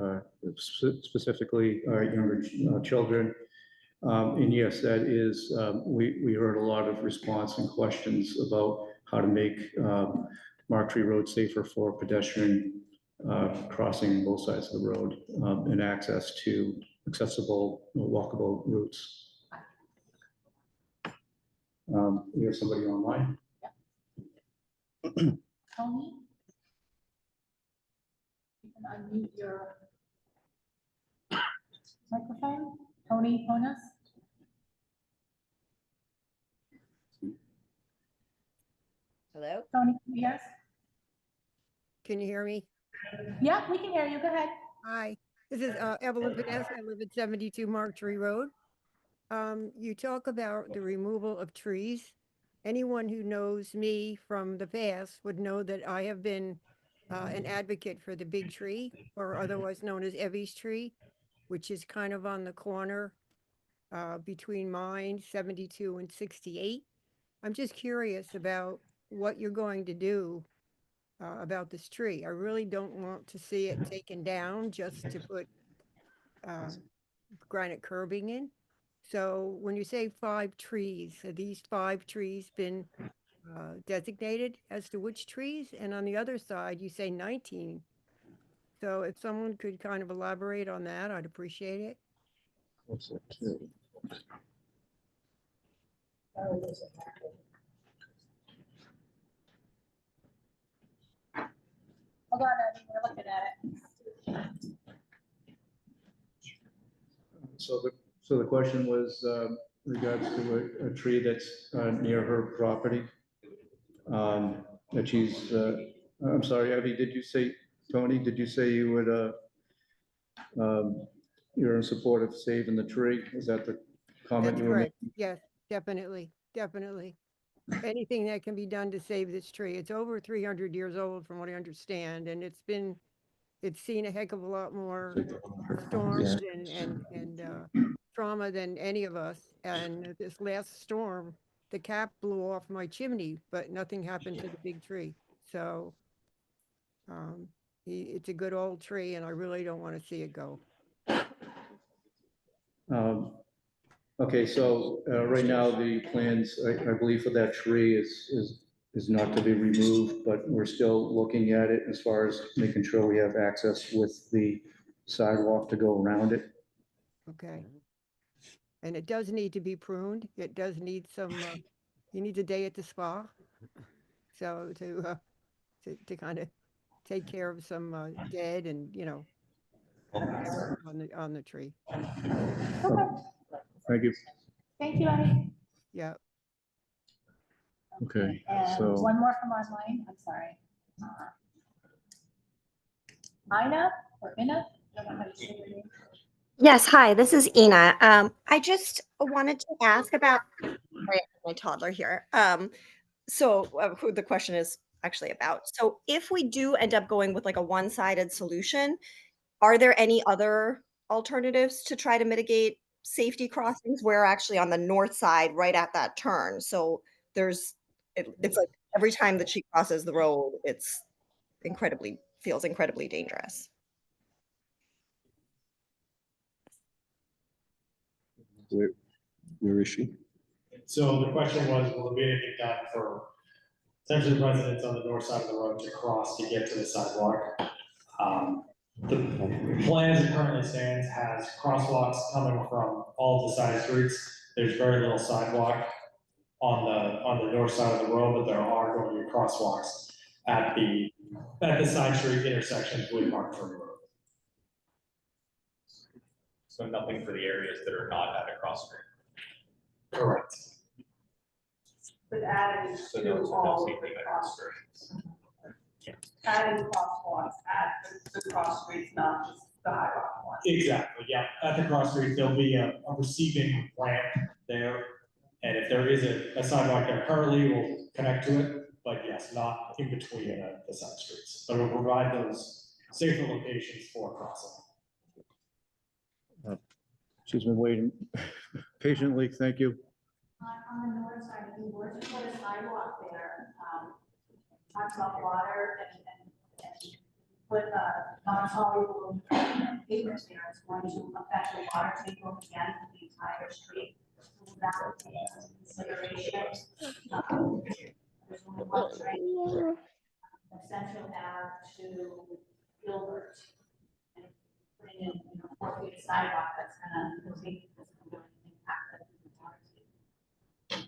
specifically younger children? And yes, that is, we heard a lot of response and questions about how to make Marktree Road safer for pedestrian crossing both sides of the road and access to accessible, walkable routes. We have somebody online. Tony? You can unmute your microphone. Tony Jonas? Hello? Tony, yes? Can you hear me? Yeah, we can hear you. Go ahead. Hi, this is Evelyn Vanessa. I live at 72 Marktree Road. You talk about the removal of trees. Anyone who knows me from the past would know that I have been an advocate for the big tree, or otherwise known as Evie's tree, which is kind of on the corner between mine, 72 and 68. I'm just curious about what you're going to do about this tree. I really don't want to see it taken down just to put granite curbing in. So when you say 5 trees, have these 5 trees been designated as to which trees? And on the other side, you say 19. So if someone could kind of elaborate on that, I'd appreciate it. What's that too? Hold on, Eddie, we're looking at it. So the question was regards to a tree that's near her property. That she's, I'm sorry, Abby, did you say, Tony, did you say you would, you're in support of saving the tree? Is that the comment That's you were correct. making? Yes, definitely, definitely. Anything that can be done to save this tree. It's over 300 years old from what I understand, and it's seen a heck of a lot more storms and trauma than any of us. And this last storm, the cap blew off my chimney, but nothing happened to the big tree. So it's a good old tree, and I really don't want to see it go. Okay, so right now the plans, I believe for that tree is not to be removed, but we're still looking at it as far as making sure we have access with the sidewalk to go around it. Okay. And it does need to be pruned. It does need some, you need a day at the spa. So to kind of take care of some dead and, you know, on the tree. Thank you. Thank you, Eddie. Yeah. Okay, And so one more from online, I'm sorry. Ina or Ina? I don't know how to say your name. Yes, hi, this is Ina. I just wanted to ask about my toddler here. Who the question is actually about. So if we do end up going with like a one-sided solution, are there any other alternatives to try to mitigate safety crossings? We're actually on the north side, right at that turn. So it's like every time that she crosses the road, it's feels incredibly dangerous. Where is she? So the question was, will there be anything done for essentially residents on the north side of the road to cross to get to the sidewalk? The plan as it currently stands has crosswalks coming from all the side streets. There's very little sidewalk on the north side of the road, but there are going to be crosswalks at the side street intersections with Marktree Road. So nothing for the areas that are not at a cross street. Correct. But adding So to no, so no all of safety the measures. cross, adding crosswalks at the cross streets, not just the high rock one. Exactly, yeah. At the cross street, there'll be a receiving ramp there. And if there is a sidewalk there currently, we'll connect to it. But yes, not in between the side streets. But we'll provide those safer locations for crossing. She's been waiting patiently. Thank you. On the north side, if you were to put a sidewalk there, talks about water and put a non-soluble pavement there, it's going to affect the water table again for the entire street. So that would take into consideration. There's only one train from Central Ave to Gilbert. And putting in, 4 feet of sidewalk, that's gonna really impact the water table.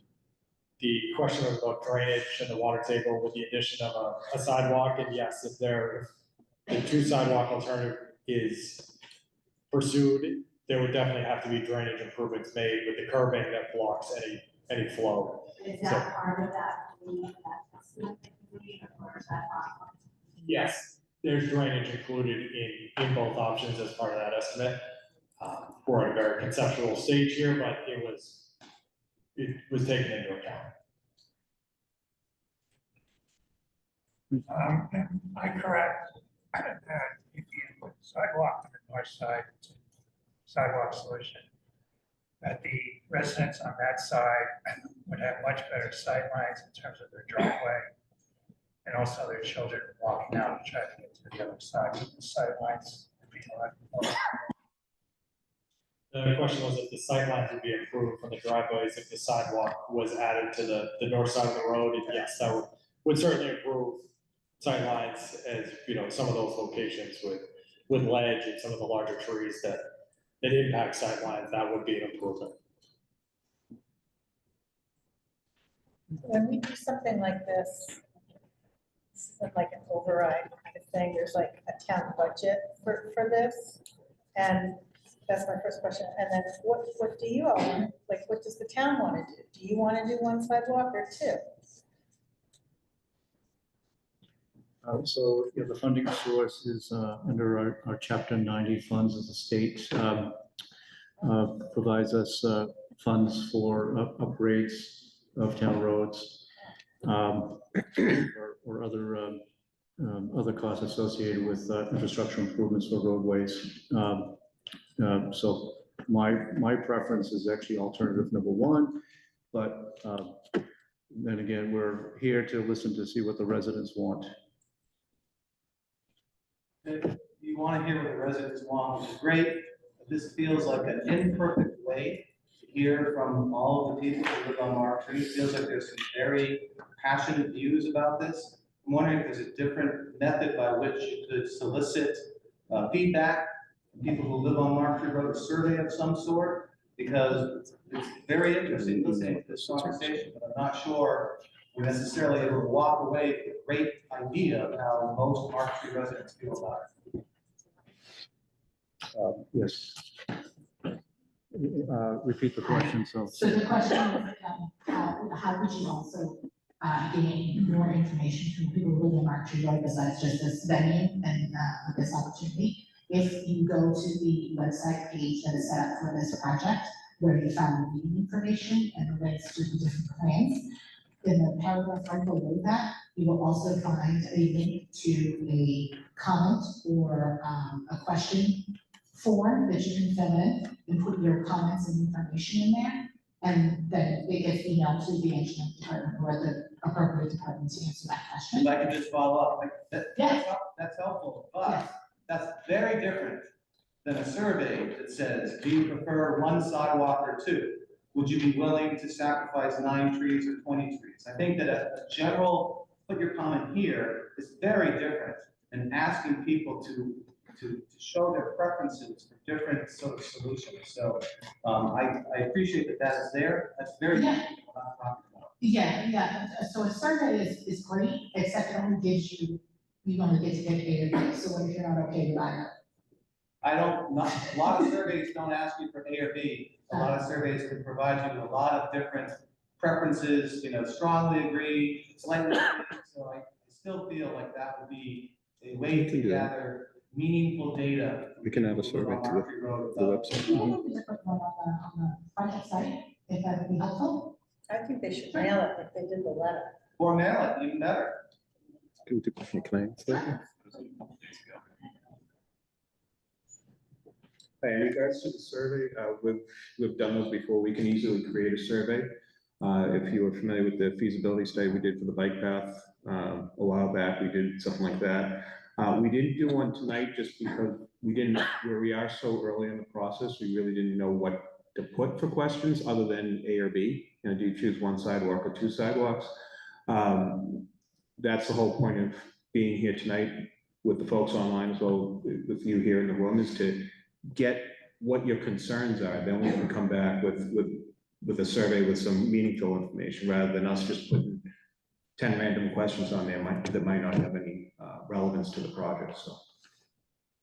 The question was about drainage and the water table with the addition of a sidewalk, and yes, if the two sidewalk alternative is pursued, there would definitely have to be drainage improvements made with the curbing that blocks any flow. Is that part of that, or is that not? Yes, there's drainage included in both options as part of that estimate. We're at a very conceptual stage here, but it was taken into account. Am I correct that if you put sidewalk on the north side, sidewalk solution, that the residents on that side would have much better sight lines in terms of their driveway, and also their children walking out to try to get to the other side, the sight lines would be a lot more. The question was if the sightlines would be improved from the driveways, if the sidewalk was added to the north side of the road, and yes, that would certainly improve sightlines as, some of those locations with ledge and some of the larger trees that impact sightlines, that would be an improvement. When we do something like this isn't like an override kind of thing, there's like a town budget for this. And that's my first question. And then what do you all want? Like, what does the town want to do? Do you want to do one sidewalk or two? So the funding source is under our Chapter 90 funds as the state provides us funds for upgrades of town roads or other costs associated with infrastructure improvements for roadways. So my preference is actually alternative number one, but then again, we're here to listen to see what the residents want. You want to hear what the residents want, which is great. But this feels like an imperfect way to hear from all of the people who live on Mark Street. It feels like there's some very passionate views about this. I'm wondering if there's a different method by which you could solicit feedback from people who live on Mark Street Road, a survey of some sort, because it's very interesting listening to this conversation, but I'm not sure we're necessarily able to walk away with a great idea of how most Mark Street residents feel about it. Yes. Repeat the question, so. So the question is, how would you also gain more information from people who live in Mark Tree Road besides just this venue and this opportunity? If you go to the website page that is set up for this project, where you found the meeting information and the links to the different plans, in the paragraph right below that, you will also find a link to a comment or a question form that you can fill in and put your comments and information in there. And then it gets emailed to the engineering department or the appropriate department to answer that question. If I can just follow up, that's helpful, but that's very different than a survey that says, do you prefer one sidewalk or two? Would you be willing to sacrifice 9 trees or 20 trees? I think that a general, put your comment here, is very different than asking people to show their preferences for different sort of solutions. So I appreciate that is there. That's very different than what I'm talking about. Yeah. So a survey is great, except it only gives you only get to get A or B. So what if you're not okay with either? A lot of surveys don't ask you for A or B. A lot of surveys can provide you with a lot of different preferences, strongly agree, slightly agree. So I still feel like that would be a way to gather meaningful data. We can add a survey to the website. On the project site, if that would be helpful. I think they should mail it like they did the letter. Or mail it, even better. Can I answer that? In regards to the survey, we've done those before. We can easily create a survey. If you are familiar with the feasibility study we did for the bike path, a while back, we did something like that. We didn't do one tonight just because where we are so early in the process, we really didn't know what to put for questions other than A or B. You know, do you choose one sidewalk or two sidewalks? That's the whole point of being here tonight with the folks online as well, with you here in the room, is to get what your concerns are. Then we can come back with a survey with some meaningful information, rather than us just putting 10 random questions on there that might not have any relevance to the project, so.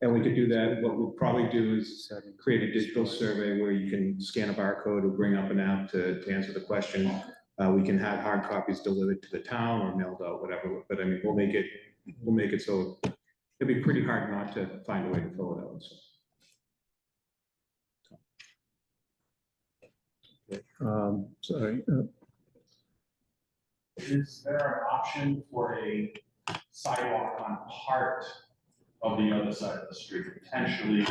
And we could do that. What we'll probably do is create a digital survey where you can scan a barcode or bring up an app to answer the question. We can have hard copies delivered to the town or mailed out, whatever, but I mean, we'll make it so it'd be pretty hard not to find a way to fill it out, so. Sorry. Is there an option for a sidewalk on part of the other side of the street, potentially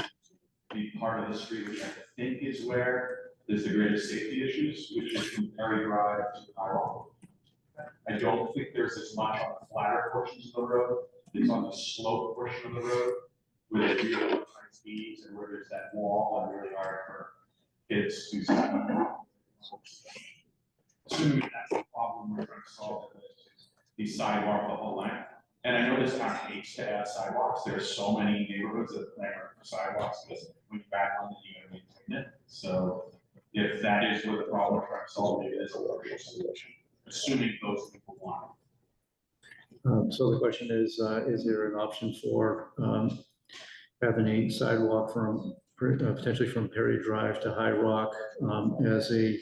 be part of the street, which I think is where there's the greatest safety issues, which is from Perry Drive to Highwall? I don't think there's as much on the flatter portions of the road. It's on the slope portion of the road where there's really high speeds and where there's that wall and really hard for kids to step on. Assuming that's the problem we're trying to solve, the sidewalk the whole length. And I know this town hates to add sidewalks. There are so many neighborhoods that are for sidewalks, because when you back on it, you gotta maintain it. So if that is what the problem we're trying to solve, maybe there's a partial solution, assuming those people want it. So the question is there an option for having a sidewalk from potentially from Perry Drive to High Rock as a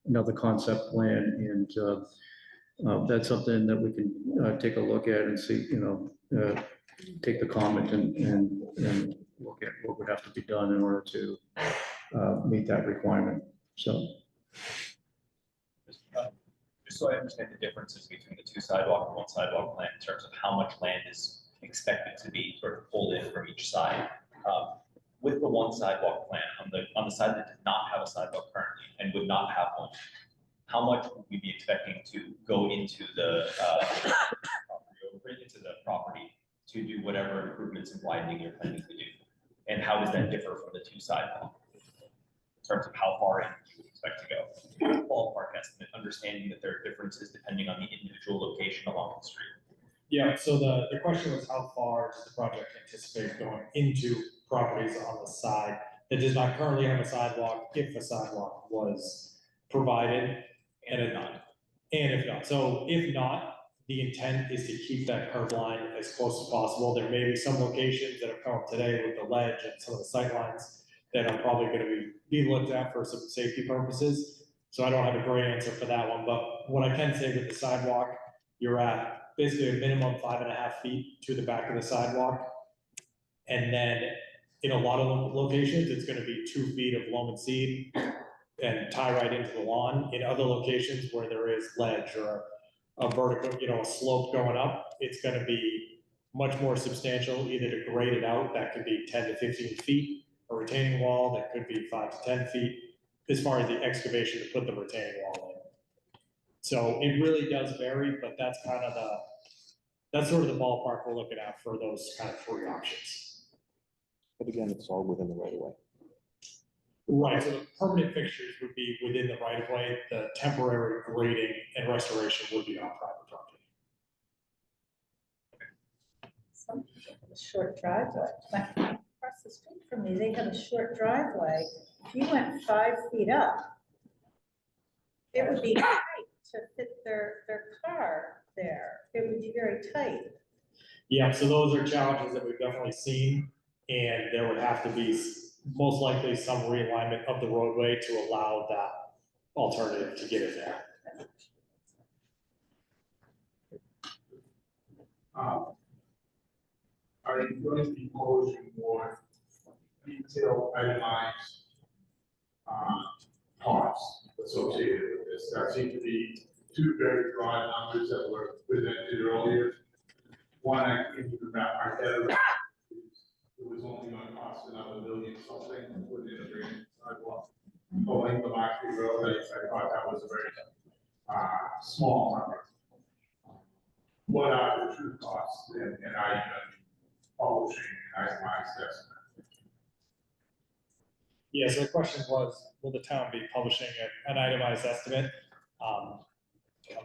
another concept plan, and that's something that we can take a look at and see, take the comment and look at what would have to be done in order to meet that requirement. So. Just so I understand the differences between the two sidewalk and one sidewalk plan in terms of how much land is expected to be sort of pulled in from each side. With the one sidewalk plan, on the side that does not have a sidewalk currently and would not have one, how much would we be expecting to go into the property to do whatever improvements and widening you're planning to do? And how does that differ from the two sidewalk in terms of how far in you would expect to go? Ballpark estimate, understanding that there are differences depending on the individual location along the street. Yeah, so the question was, how far does the project anticipate going into properties on the side that does not currently have a sidewalk, if a sidewalk was provided? And if not. So if not, the intent is to keep that curb line as close as possible. There may be some locations that have come up today with the ledge and some of the sight lines that are probably gonna be looked at for some safety purposes. So I don't have a great answer for that one, but what I can say with the sidewalk, you're at basically a minimum 5.5 feet to the back of the sidewalk. And then in a lot of locations, it's gonna be 2 feet of loam and seed and tie right into the lawn. In other locations where there is ledge or a vertical, a slope going up, it's gonna be much more substantial, either to grade it out, that could be 10 to 15 feet, a retaining wall that could be 5 to 10 feet, as far as the excavation to put the retaining wall in. So it really does vary, but that's kind of that's sort of the ballpark we're looking at for those kind of 3 options. But again, it's all within the right of way. Right, so the permanent fixtures would be within the right of way, the temporary grading and restoration would be on private property. Some people have a short driveway, like across the street from me, they have a short driveway. If you went 5 feet up, it would be tight to fit their car there. It would be very tight. Yeah, so those are challenges that we've definitely seen, and there would have to be most likely some realignment of the roadway to allow that alternative to get in there. Are you going to be posing more detailed itemized costs associated with this? There seem to be 2 very broad numbers that were presented earlier. One, I think you could wrap our head around, it was only going to cost another $1 what are the true costs and are you publishing an itemized estimate? Yeah, so the question was, will the town be publishing an itemized estimate? I'm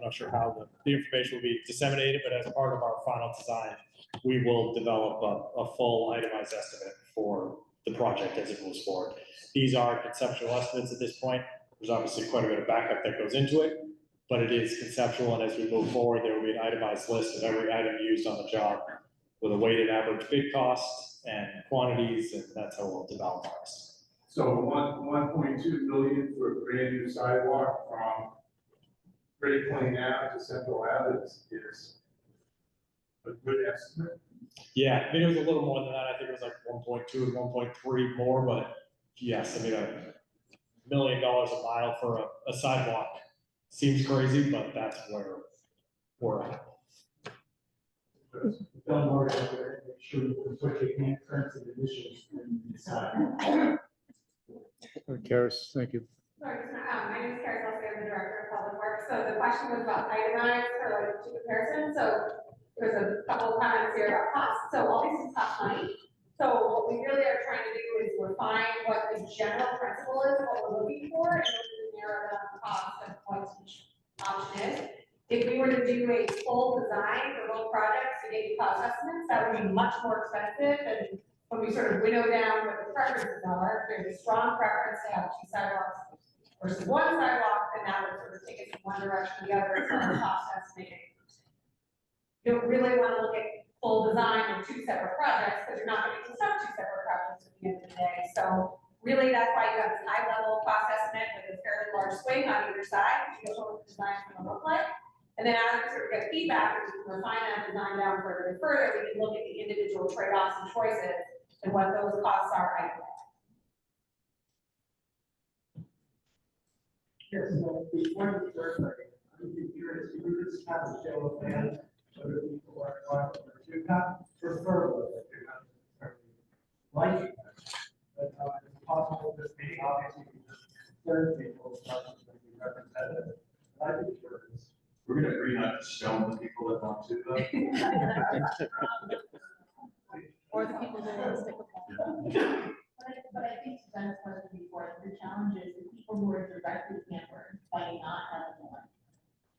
not sure how the information will be disseminated, but as part of our final design, we will develop a full itemized estimate for the project as it moves forward. These are conceptual estimates at this point. There's obviously quite a bit of backup that goes into it, but it is conceptual, and as we move forward, there will be an itemized list of every item used on the job with a weighted average bid cost and quantities, and that's how we'll develop ours. So 1.2 million for a brand new sidewalk from Great Plain Ave to Central Ave is a good estimate. Yeah, I mean, it was a little more than that. I think it was like 1.2 and 1.3 more, but yes, I mean, $1 million a mile for a sidewalk seems crazy, but that's where we're at. Don't worry about it. Make sure you put your hand first in the initials and decide. Karis, thank you. Sorry, my name is Carrie Kelsey, I'm the Director of Public Works. So the question was about itemized for like two comparison. So there's a couple of comments here about cost. So all these cost money. So what we really are trying to do is refine what the general principle is, what we're looking for, and then narrow down the cost of what each option is. If we were to do a full design for both projects to get you cost estimates, that would be much more expensive than when we sort of winnow down what the preferences are. There's a strong preference to have two sidewalks versus one sidewalk, and that would sort of take it in one direction or the other as far as cost estimating. You don't really want to look at full design of two separate projects because you're not going to construct two separate projects at the end of the day. So really, that's why you have this high level cost estimate with a fairly large swing on either side, because you know what the design is going to look like. And then as we sort of get feedback, we can refine that design down further and further. We can look at the individual trade-offs and choices and what those costs are. Yes, so before the survey, I'm curious, you just have to show a plan, whether people are going to not prefer what they're not necessarily like. But it's possible this meeting, obviously, third people, it's not just going to be representative. I think We're gonna agree not to stone the people that want to, though. Or the people who want to stick with that. But I think to Ben's question before, the challenge is the people who are directly hampered by not having one.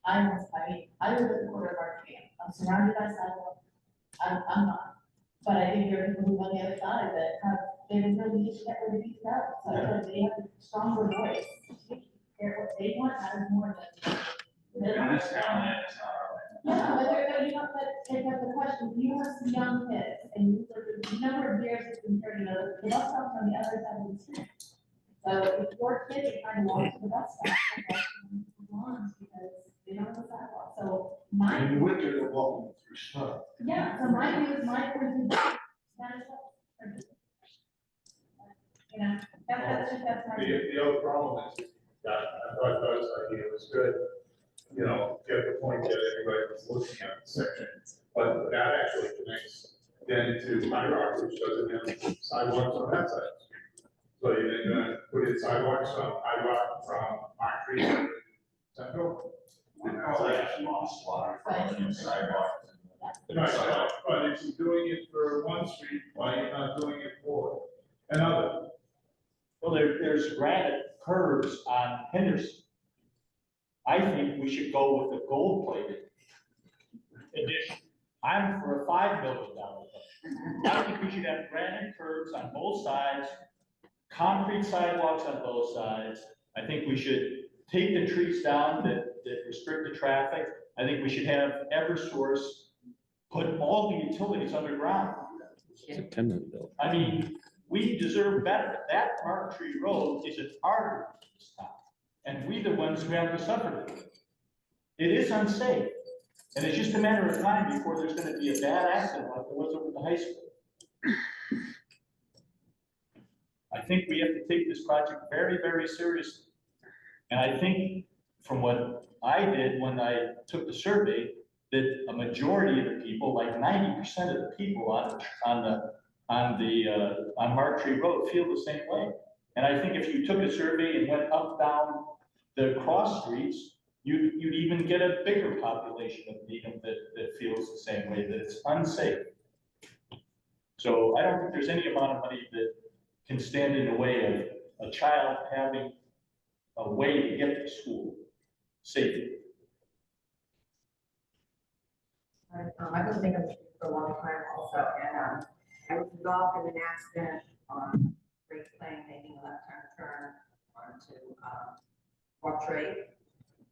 I live at the corner of our camp, I'm surrounded by sidewalks, I'm not. But I think there are people who on the other side that have, they really need to get rid of these out, so I feel like they have a stronger voice. What they want matters more than. And this town land is not our land. Yeah, but you know, but take up the question, you have some young kids, and you look at the number of years it's been here, you know, the bus stop's on the other side of the street. So if your kids are trying to walk to the bus stop, they're walking lawns because they don't have a sidewalk, so my. In the winter, they're walking through snow. Yeah, so my view is my person. You know, that's my. The other problem is that I thought Doug's idea was good. You know, get the point that everybody was looking at the section, but that actually connects then to High Rock, which doesn't have sidewalks on that side. So you're then gonna put in sidewalks on High Rock from Mark Tree to Central. Right, but if you're doing it for one street, why are you not doing it for another? Well, there's granite curves on Henderson. I think we should go with the gold plated addition. I'm for a $5 million budget. I think we should have granite curbs on both sides, concrete sidewalks on both sides. I think we should take the trees down that restrict the traffic. I think we should have Eversource put all the utilities underground. I mean, we deserve better. That Mark Tree Road is an artery to this town, and we the ones who have to suffer from it. It is unsafe, and it's just a matter of time before there's going to be a bad accident like there was over at the high school. I think we have to take this project very, very seriously. And I think from what I did when I took the survey, that a majority of the people, like 90% of the people on Mark Tree Road feel the same way. And I think if you took a survey and went up, down the cross streets, you'd even get a bigger population of Needham that that feels the same way, that it's unsafe. So I don't think there's any amount of money that can stand in the way of a child having a way to get to school safely. I've been thinking of this for a long time also, and I was involved in an accident on Great Plain, making a left-hand turn onto Walk Trade.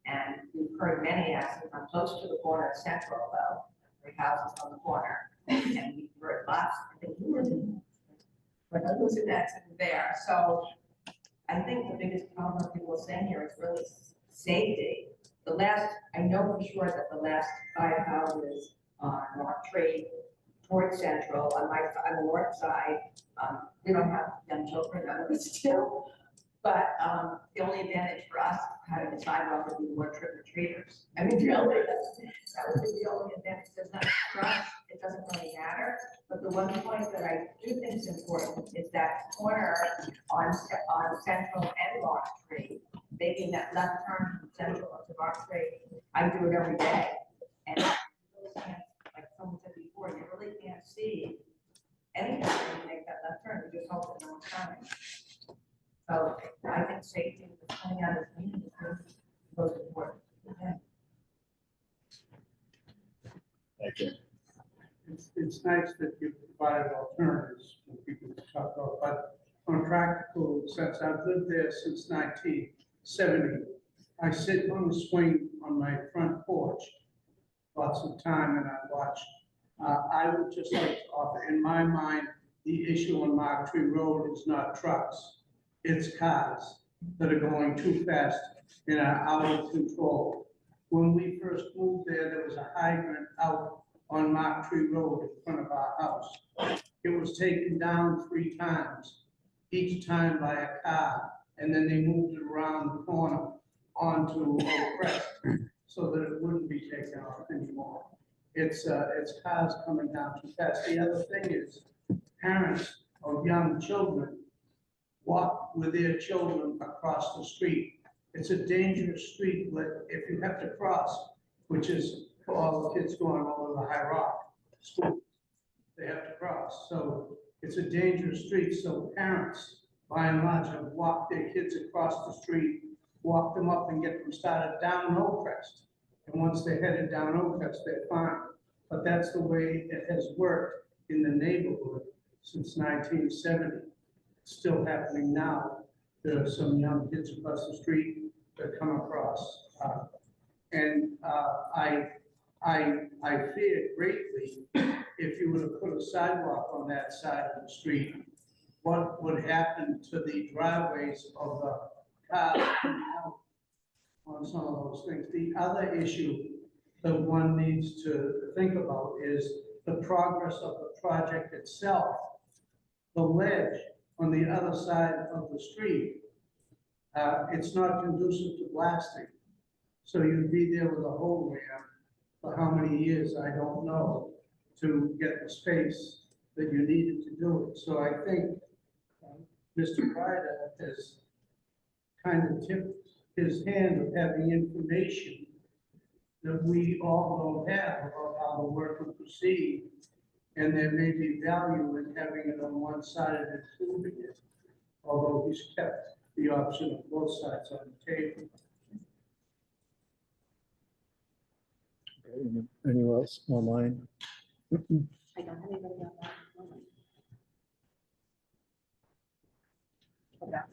And we've heard many accidents. I'm close to the corner of Central, though, three houses on the corner, and we've heard lots. I think you were in, but there was an accident there. So I think the biggest problem people are saying here is really safety. The last, I know for sure that the last 5 houses on North Trade towards Central, on the north side, we don't have young children, none of us do. But the only advantage for us having a sidewalk would be more trick or treaters. I mean, really, that would be the only advantage. There's not trust, it doesn't really matter. But the one point that I do think is important is that corner on Central and Rock Street, making that left turn from Central to Rock Street. I do it every day. And you really can't, like someone said before, you really can't see anything when you make that left turn. You just hope that no one's coming. So I think safety is coming out of the community is most important. Okay. Thank you. It's nice that you provided alternatives for people to talk about, but on a practical sense, I've lived there since 1970. I sit on the swing on my front porch lots of time and I watch. I would just like to offer, in my mind, the issue on Marktree Road is not trucks. It's cars that are going too fast and are out of control. When we first moved there was a hydrant out on Marktree Road in front of our house. It was taken down 3 times, each time by a car, and then they moved it around the corner onto Oak Crest so that it wouldn't be taken off anymore. It's cars coming down too fast. The other thing is parents of young children walk with their children across the street. It's a dangerous street, but if you have to cross, which is for all the kids going over the High Rock school, they have to cross. So it's a dangerous street. So parents, by and large, have walked their kids across the street, walk them up and get them started down Oak Crest. And once they're headed down Oak Crest, they're fine. But that's the way it has worked in the neighborhood since 1970. Still happening now. There are some young kids across the street that come across. I fear greatly if you were to put a sidewalk on that side of the street, what would happen to the driveways of the cars coming out on some of those things. The other issue that one needs to think about is the progress of the project itself. The ledge on the other side of the street, it's not conducive to blasting. So you'd be there with a whole ramp for how many years, I don't know, to get the space that you needed to do it. So I think Mr. Ryder has kind of tipped his hand of having information that we all don't have about how the work will proceed. And there may be value in having it on one side and including it, although he's kept the option of both sides on the table. Okay, anyone else online? I don't have anybody online.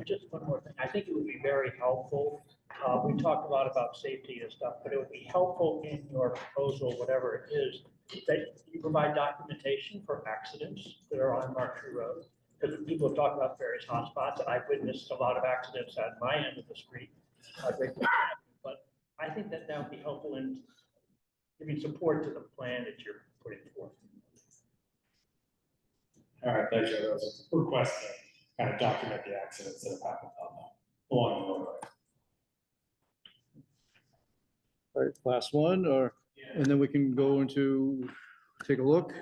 Just one more thing. I think it would be very helpful. We talked a lot about safety and stuff, but it would be helpful in your proposal, whatever it is, that you provide documentation for accidents that are on Marktree Road. Because people have talked about various hotspots, and I've witnessed a lot of accidents at my end of the street. But I think that would be helpful in giving support to the plan that you're putting forth. All right, thanks, Joe. That was a request to kind of document the accidents that have happened along the roadway. All right, last one, or, and then we can go into, take a look.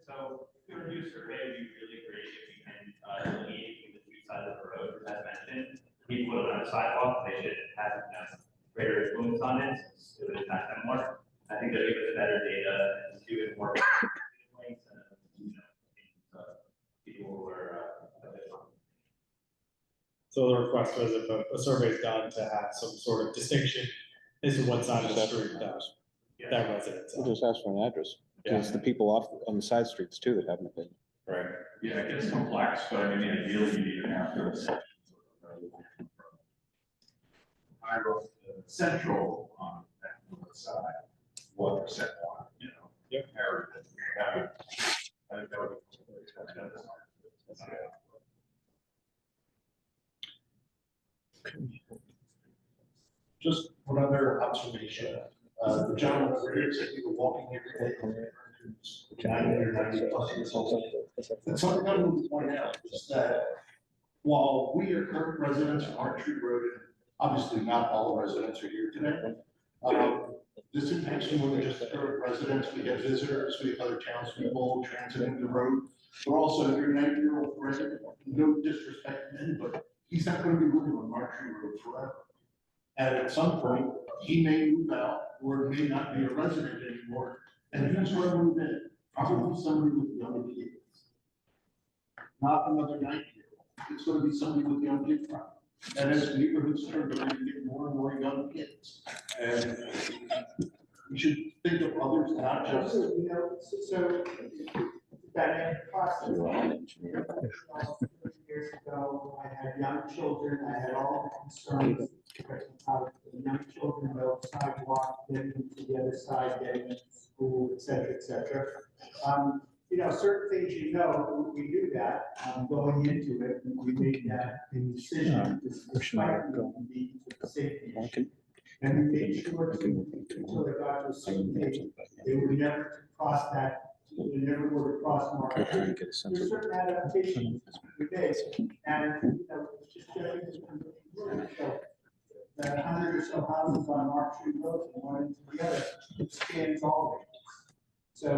So, the review survey would be really great if you can delineate the 2 sides of the road, as mentioned. People who live on a sidewalk, they should have greater influence on it, since it would impact them more. I think they'll give us better data and do it more. Points and, people who are, So the request was if a survey is done to have some sort of distinction as to what side of the street that residence. We'll just ask for an address. It's the people off on the side streets too that haven't been. Right. Yeah, it gets complex, but I mean, ideally you need to have the section. I wrote the central on that north side, what percent water, Yep. I think that would be. Just one other observation. The gentleman over here said he was walking every day from there to 90 or 90 plus years old. And something I want to point out is that while we are current residents of Mark Tree Road, and obviously not all residents are here today, this impacts more than just the current residents. We have visitors, we have other townspeople transiting the road. But also your 90-year-old resident, no disrespect to him, but he's not going to be living on Mark Tree Road forever. And at some point, he may move out or may not be a resident anymore. And who's going to move in? Probably somebody with young kids. Not another 90-year-old. It's going to be somebody with young kids. And as neighborhoods turn, we're going to get more and more young kids. And we should think of others, not just. So dynamic process. Years ago, I had young children, I had all the concerns about the young children, about sidewalk, getting to the other side, getting to school, et cetera, certain things, we do that, going into it, we made that decision, despite the need for safety issue. And we made sure until they got to a certain age, they would never cross that. They never would have crossed Mark. There's certain adaptations we made, and, it's just different. So, the 100 or so houses on Mark Tree Road, from one into the other, it spans all of it. So,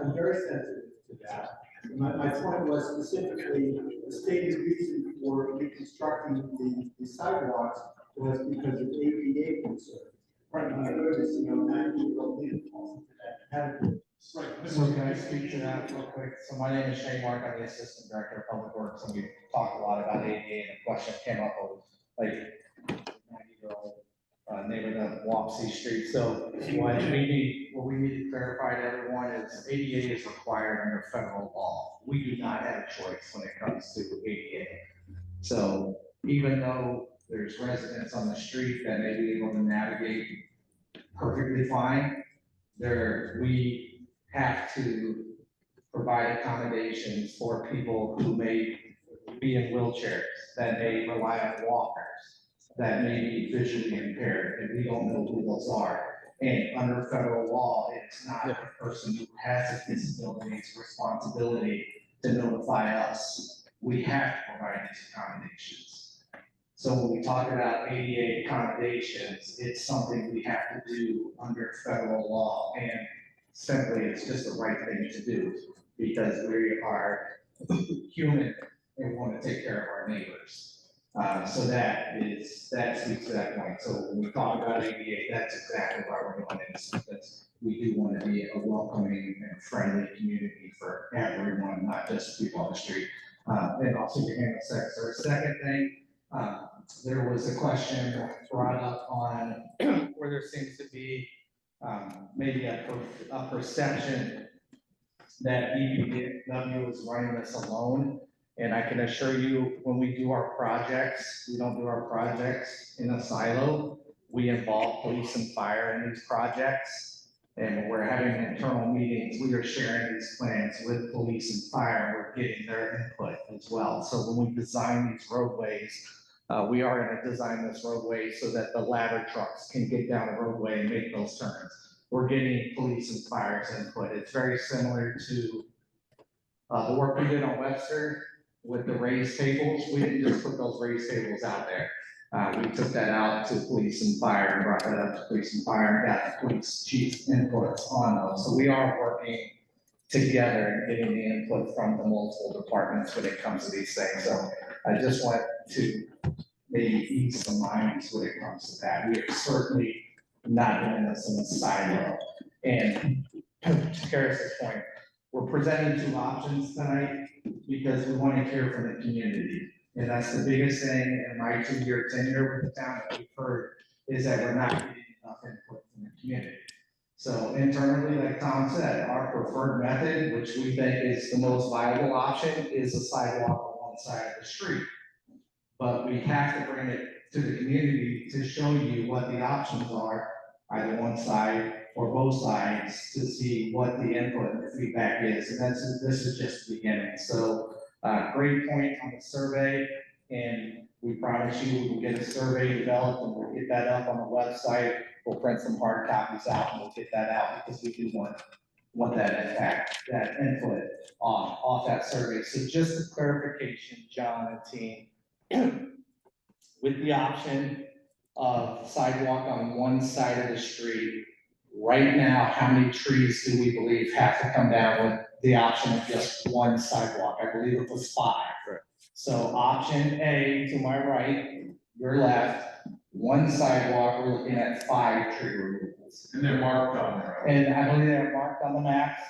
I'm very sensitive to that. My point was specifically, the stated reason for reconstructing the sidewalks was because of ADA concerns. Right, I noticed, 90-year-old men falls into that category. Right, so can I speak to that real quick? So my name is Shane Mark, I'm the Assistant Director of Public Works, and we talked a lot about ADA, and the question came up of like 90-year-old neighbor that walks these streets. So what we need to clarify to everyone is ADA is required under federal law. We do not have a choice when it comes to ADA. So even though there's residents on the street that may be able to navigate perfectly fine, we have to provide accommodations for people who may be in wheelchairs, that may rely on walkers, that may be visually impaired, and we don't know who those are. And under federal law, it's not the person who has a disability's responsibility to notify us. We have to provide these accommodations. So when we talk about ADA accommodations, it's something we have to do under federal law, and simply it's just the right thing to do because we are human and we want to take care of our neighbors. So that speaks to that point. So when we talk about ADA, that's exactly why we're doing it, because we do want to be a welcoming and friendly community for everyone, not just people on the street. And also your hand up second. So the second thing, there was a question brought up on where there seems to be maybe a perception that DPW is running this alone. And I can assure you, when we do our projects, we don't do our projects in a silo. We involve police and fire in these projects. And when we're having internal meetings, we are sharing these plans with police and fire. We're getting their input as well. So when we design these roadways, we are going to design this roadway so that the ladder trucks can get down the roadway and make those turns. We're getting police and fire's input. It's very similar to the work we did on Webster with the raised tables. We didn't just put those raised tables out there. We took that out to police and fire and brought that up to police and fire and got the police chief's inputs on those. So we are working together and getting the input from the multiple departments when it comes to these things. So I just want to maybe ease the minds when it comes to that. We are certainly not doing this in a silo. And to Karis's point, we're presenting two options tonight because we want to hear from the community. And that's the biggest thing in my 2-year tenure with the town that we've heard is that we're not getting enough input from the community. So internally, like Tom said, our preferred method, which we think is the most viable option, is a sidewalk on one side of the street. But we have to bring it to the community to show you what the options are, either one side or both sides, to see what the input and the feedback is. And this is just the beginning. So great point on the survey, and we promise you we will get a survey developed and we'll get that up on the website. We'll print some hard copies out and we'll get that out because we do want that impact, that input off that survey. So just a clarification, John and team, with the option of sidewalk on one side of the street, right now, how many trees do we believe have to come down with the option of just one sidewalk? I believe it was 5. Correct. So option A to my right, your left, one sidewalk, we're looking at 5 tree removals. And they're marked on there. And I believe they're marked on the maps.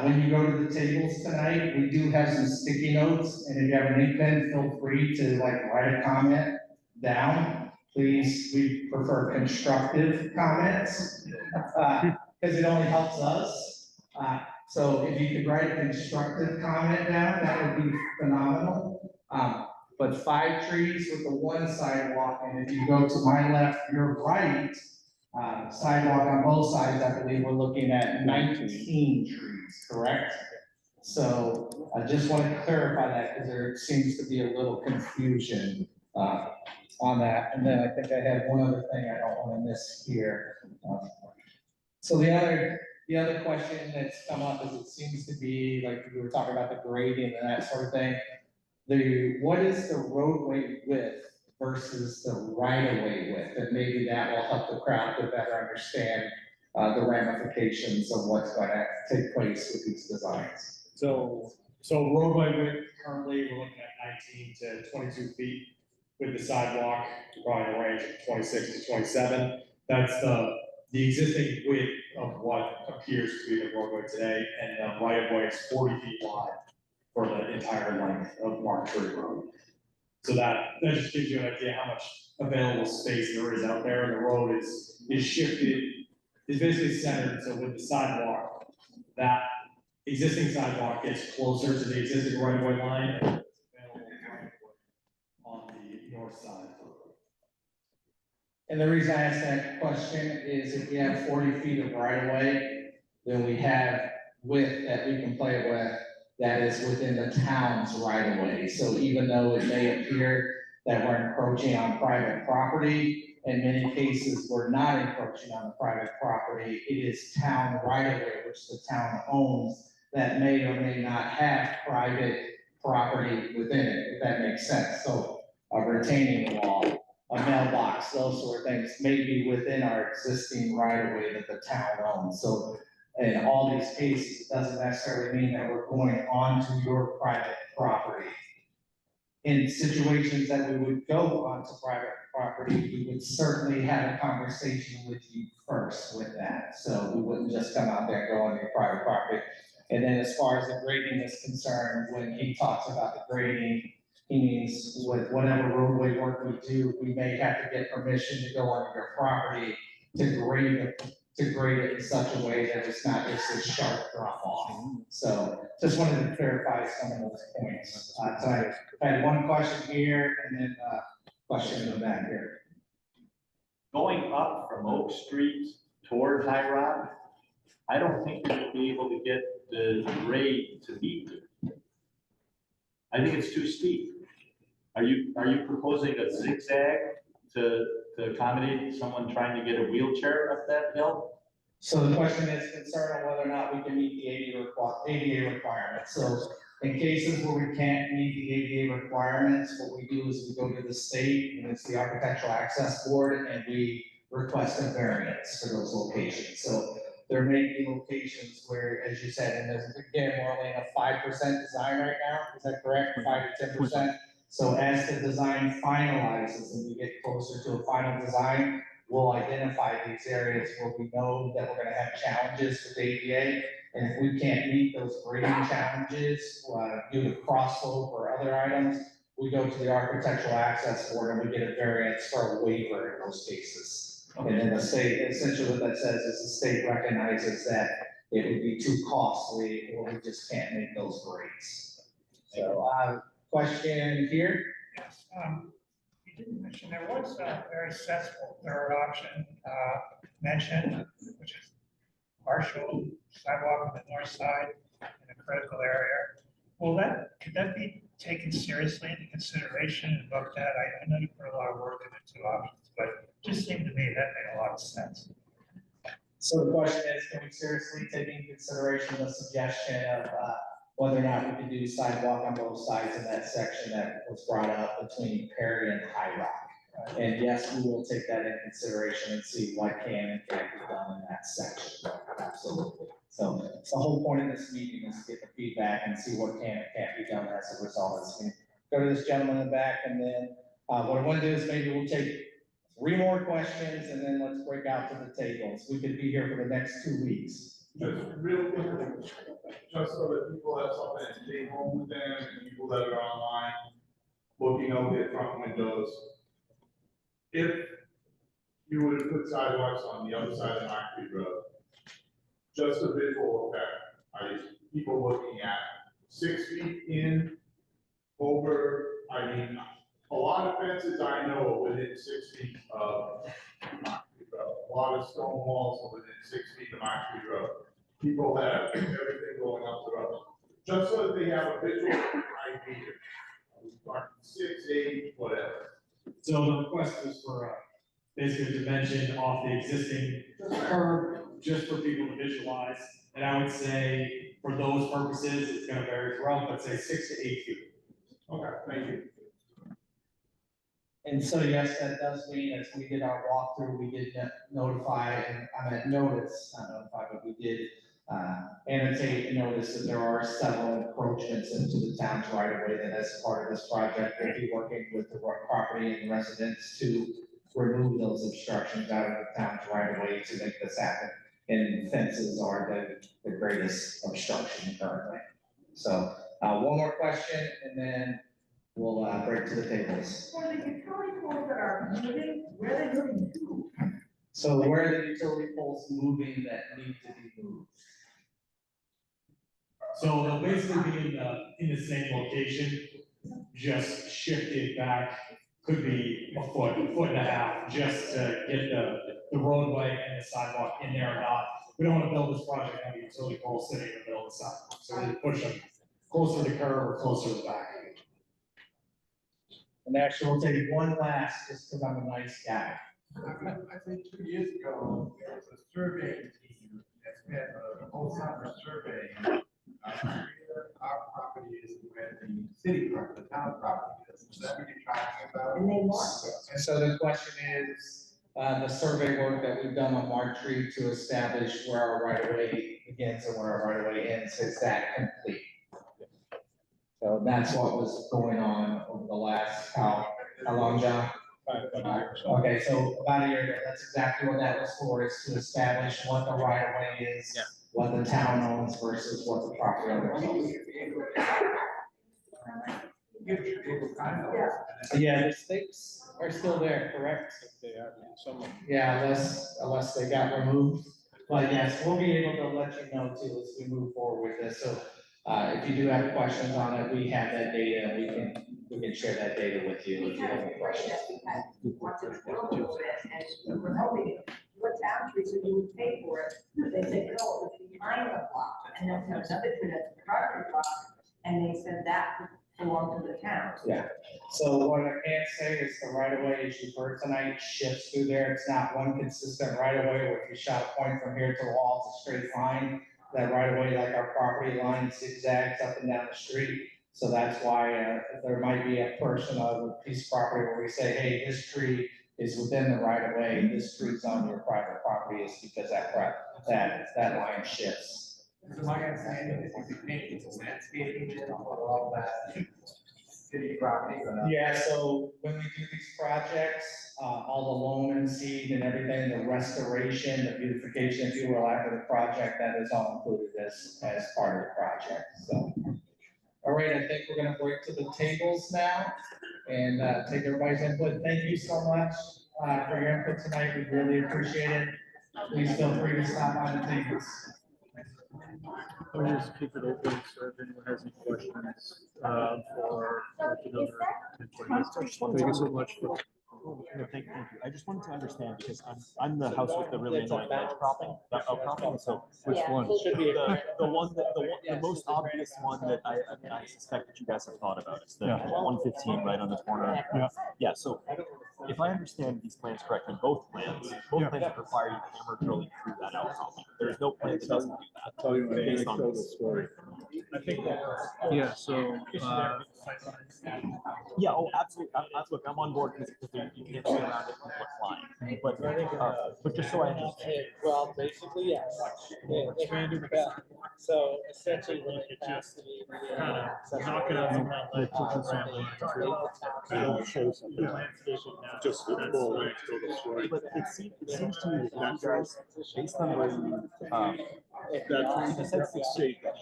When you go to the tables tonight, we do have some sticky notes, and if you have an ink pen, feel free to write a comment down. Please, we prefer constructive comments, because it only helps us. So if you could write a constructive comment down, that would be phenomenal. But 5 trees with the one sidewalk, and if you go to my left, your right, sidewalk on both sides, I believe we're looking at 19 trees, correct? So I just want to clarify that because there seems to be a little confusion on that. And then I think I had one other thing I don't want to miss here. So the other question that's come up is it seems to be like we were talking about the grading and that sort of thing. What is the roadway width versus the right-of-way width? And maybe that will help the crowd to better understand the ramifications of what's going to take place with these designs. So roadway width, currently, we're looking at 19 to 22 feet with the sidewalk, probably in a range of 26 to 27. That's the existing width of what appears to be the roadway today, and the right-of-way is 40 feet wide for the entire length of Marktree Road. So that just gives you an idea how much available space there is out there, and the road is shifted, is basically centered, so with the sidewalk, that existing sidewalk gets closer to the existing right-of-way line, and it's available right-of-way on the north side. And the reason I asked that question is if we have 40 feet of right-of-way, then we have width that we can play with that is within the town's right-of-way. So even though it may appear that we're encroaching on private property, in many cases, we're not encroaching on the private property. It is town right-of-way, which the town owns, that may or may not have private property within it, if that makes sense. So a retaining wall, a mailbox, those sort of things may be within our existing right-of-way that the town owns. So in all these cases, it doesn't necessarily mean that we're going onto your private property. In situations that we would go onto private property, we would certainly have a conversation with you first with that. So we wouldn't just come out there and go on your private property. And then as far as the grading is concerned, when he talks about the grading, he means with whatever roadway work we do, we may have to get permission to go onto your property to grade it in such a way that it's not just a sharp drop off. So just wanted to clarify some of those points. So I had one question here and then a question in the back here. Going up from Oak Street toward High Rock, I don't think you'll be able to get the grade to meet it. I think it's too steep. Are you proposing a zigzag to accommodate someone trying to get a wheelchair up that hill? So the question is concerned on whether or not we can meet the ADA requirements. So in cases where we can't meet the ADA requirements, what we do is we go to the state, and it's the Architectural Access Board, and we request a variance for those locations. So there may be locations where, as you said, and there's, again, we're only in a 5% design right now, is that correct? 5 to 10%? So as the design finalizes and we get closer to a final design, we'll identify these areas where we know that we're gonna have challenges with ADA. And if we can't meet those grading challenges, due to cross slope or other items, we go to the Architectural Access Board and we get a variance for a waiver in those cases. And then the state, essentially what that says is the state recognizes that it would be too costly or we just can't make those grades. So, question here? Yes, you didn't mention, there was a very sensible third option, mentioned, which is partial sidewalk on the north side in a critical area. Could that be taken seriously into consideration and looked at? I know you put a lot of work into two options, but it just seemed to me that made a lot of sense. So the question is, can we seriously take into consideration the suggestion of, whether or not we can do sidewalk on both sides in that section that was brought up between Perry and High Rock? And yes, we will take that into consideration and see what can and can't be done in that section. Absolutely. So it's the whole point of this meeting is to get the feedback and see what can and can't be done as a result of this meeting. Go to this gentleman in the back, and then, what I want to do is maybe we'll take 3 more questions and then let's break out to the tables. We could be here for the next 2 weeks. Just real quick, just so that people have something to take home with them and people that are online, looking out their front windows. If you were to put sidewalks on the other side of Mark Street Road, just a visual effect, are people looking at 6 feet in, over, I mean, a lot of fences I know are within 6 feet of Mark Street Road. A lot of stone walls are within 6 feet of Mark Street Road. People have everything going up the road, just so that they have a visual idea. 6, 8, whatever. So the request was for, basically a dimension off the existing curb, just for people to visualize. And I would say, for those purposes, it's gonna vary throughout, but say 6 to 8 feet. Okay, thank you. And so, yes, that does mean as we did our walkthrough, we did notify, and I meant notice, not notify, but we did annotate and notice that there are several encroachments into the town's right of way that as part of this project, we'll be working with the property and residents to remove those obstructions out of the town's right of way to make this happen. And fences are the greatest obstruction currently. So, one more question and then we'll break to the tables. For the utility poles that are moving, where are they moving to? So where are the utility poles moving that need to be moved? So they'll basically be in the same location, just shifted back, could be a foot and a half, just to get the roadway and the sidewalk in there or not. We don't want to build this project on the utility pole sitting in the middle of the sidewalk, so we push them closer to the curb or closer to the back. And actually, we'll take one last, just because I'm a nice guy. I think 2 years ago, there was a survey team that's been a whole summer survey. Our property is where the city property, the town property is. Is that what you're talking about? And they want it. And so the question is, the survey work that we've done on Marktree to establish where our right of way begins and where our right of way ends, is that complete? So that's what was going on over the last, how long, John? Okay, so about a year ago, that's exactly what that was for, is to establish what the right of way is, what the town owns versus what the property owner owns. Yeah, the stakes are still there, correct? They are, some. Yeah, unless they got removed. But yes, we'll be able to let you know too as we move forward with this. So if you do have questions on it, we have that data and we can share that data with you if you have any questions. We wanted to build a little bit, and we were hoping, what town trees would you pay for it? They said, no, it's behind the block, and then there was another tree that's the property block, and they said that belonged to the town. Yeah, so what I can say is the right of way, as you've heard tonight, shifts through there. It's not one consistent right of way where if you shot a point from here to the wall, it's a straight line. That right of way, like our property line, zigzags up and down the street. So that's why there might be a portion of a piece of property where we say, hey, this tree is within the right of way, this tree's on your private property, is because that line shifts. So my understanding is it's a landscaping, all that. city property, but. Yeah, so when we do these projects, all the loam and seed and everything, the restoration, the beautification, if you will, after the project, that is all included as part of the project, so. All right, I think we're gonna break to the tables now and take everybody's input. Thank you so much for your input tonight. We really appreciate it. Please feel free to stop by the tables. I'll just keep it open, so if anyone has any questions, for another 10, 20 minutes. Thank you so much. Thank you. I just wanted to understand, because I'm the house with the really annoying ledge cropping, so. Which one? The most obvious one that I suspect that you guys have thought about is the 115 right on the corner. Yeah. Yeah, so if I understand these plans correctly, both plans require you hammer drilling through that outcropping. There is no plan that doesn't do that. Tell you based on the this. story. I think that. Yeah, so, Yeah, oh, absolutely. Look, I'm on board because you can't see around it and flying. But just so I understand. Well, basically, yes. So essentially, when it just kind of knock it out from that ledge to the landscaping now. Just But it seems to me that you guys, based on where you, that's the shape that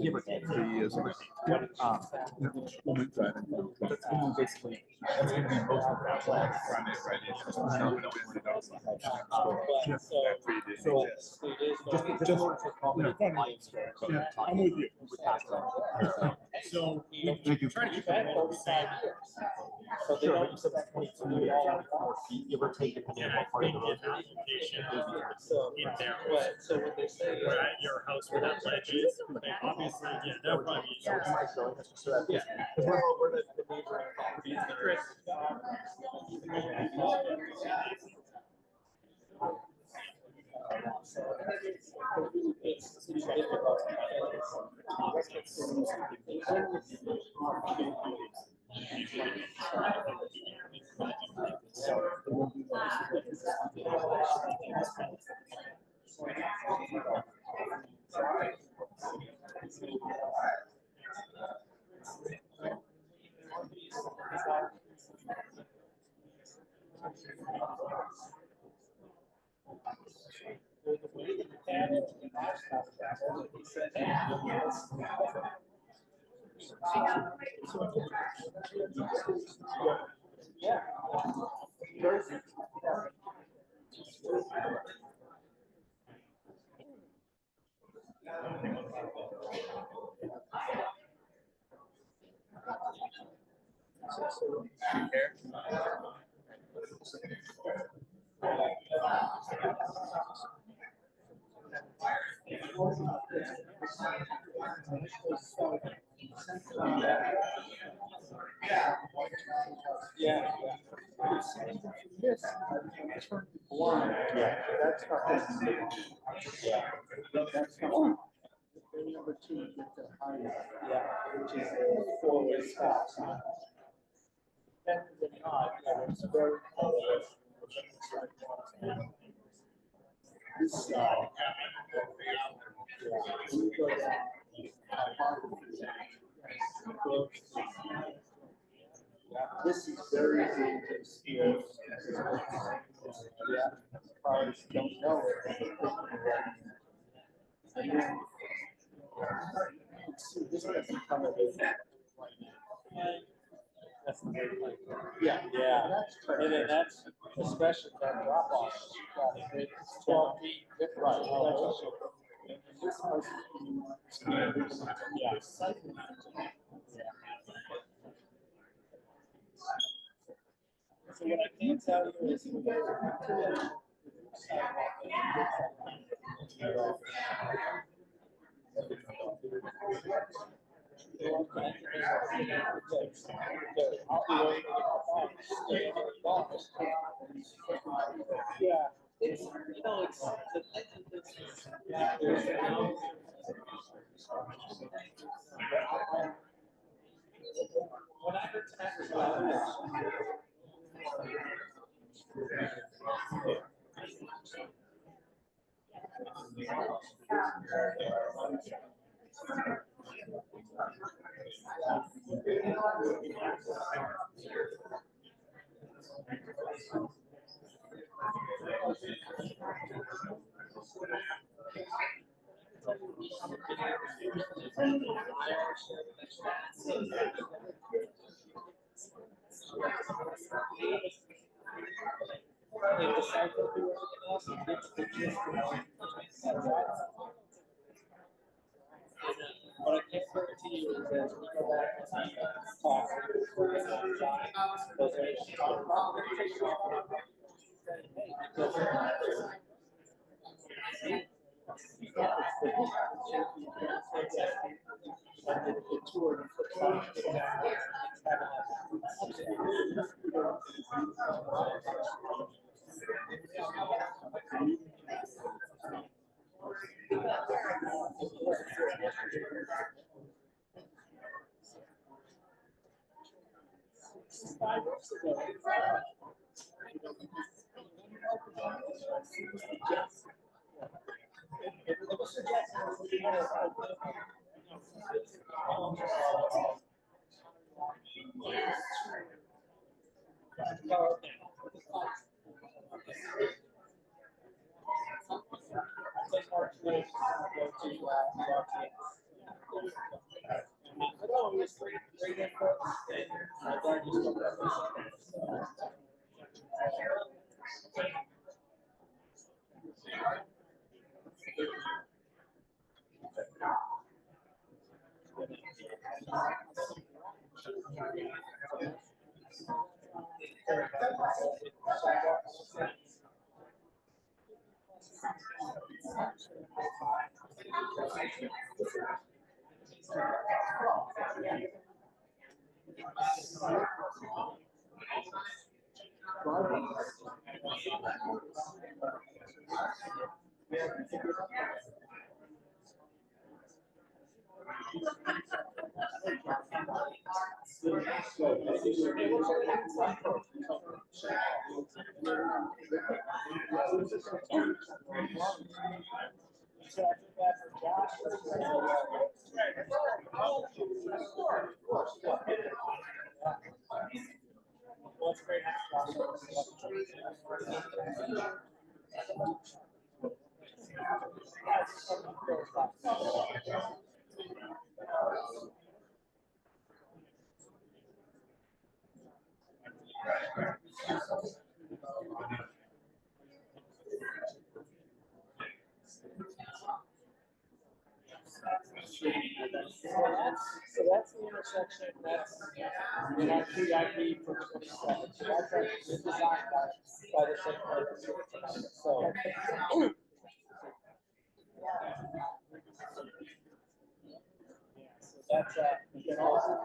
give or take 3 years ago. That's gonna be basically, that's gonna be most of that land. So, just in order to accommodate the lion's share of the time. I'm with you. With that. So Thank you. try to keep that both same. Sure, but you said that's 22 more feet, give or take, depending on And I what part of think the in that location, So, in there, so what they say where at your house where that ledge is, obviously, yeah, that would probably be. Yeah. Because we're the neighboring properties that are. Yeah. Yes. Yeah, that's not. Yeah. That's not. Number 2, get the higher, yeah, which is a 4-way stop. And the not, it's very. This this is very dangerous here. Yeah, cars don't know it. This doesn't come at this. Yeah, and then that's especially that drop off. It's 12 feet different. This must be, yeah. So what I can tell you is. Yeah, it's, you know, it's the when I heard taxes, What I can guarantee you is that we go back and talk. So that's the intersection, that's not PID for 27, so that's actually designed by the same. So. So that's, you can also.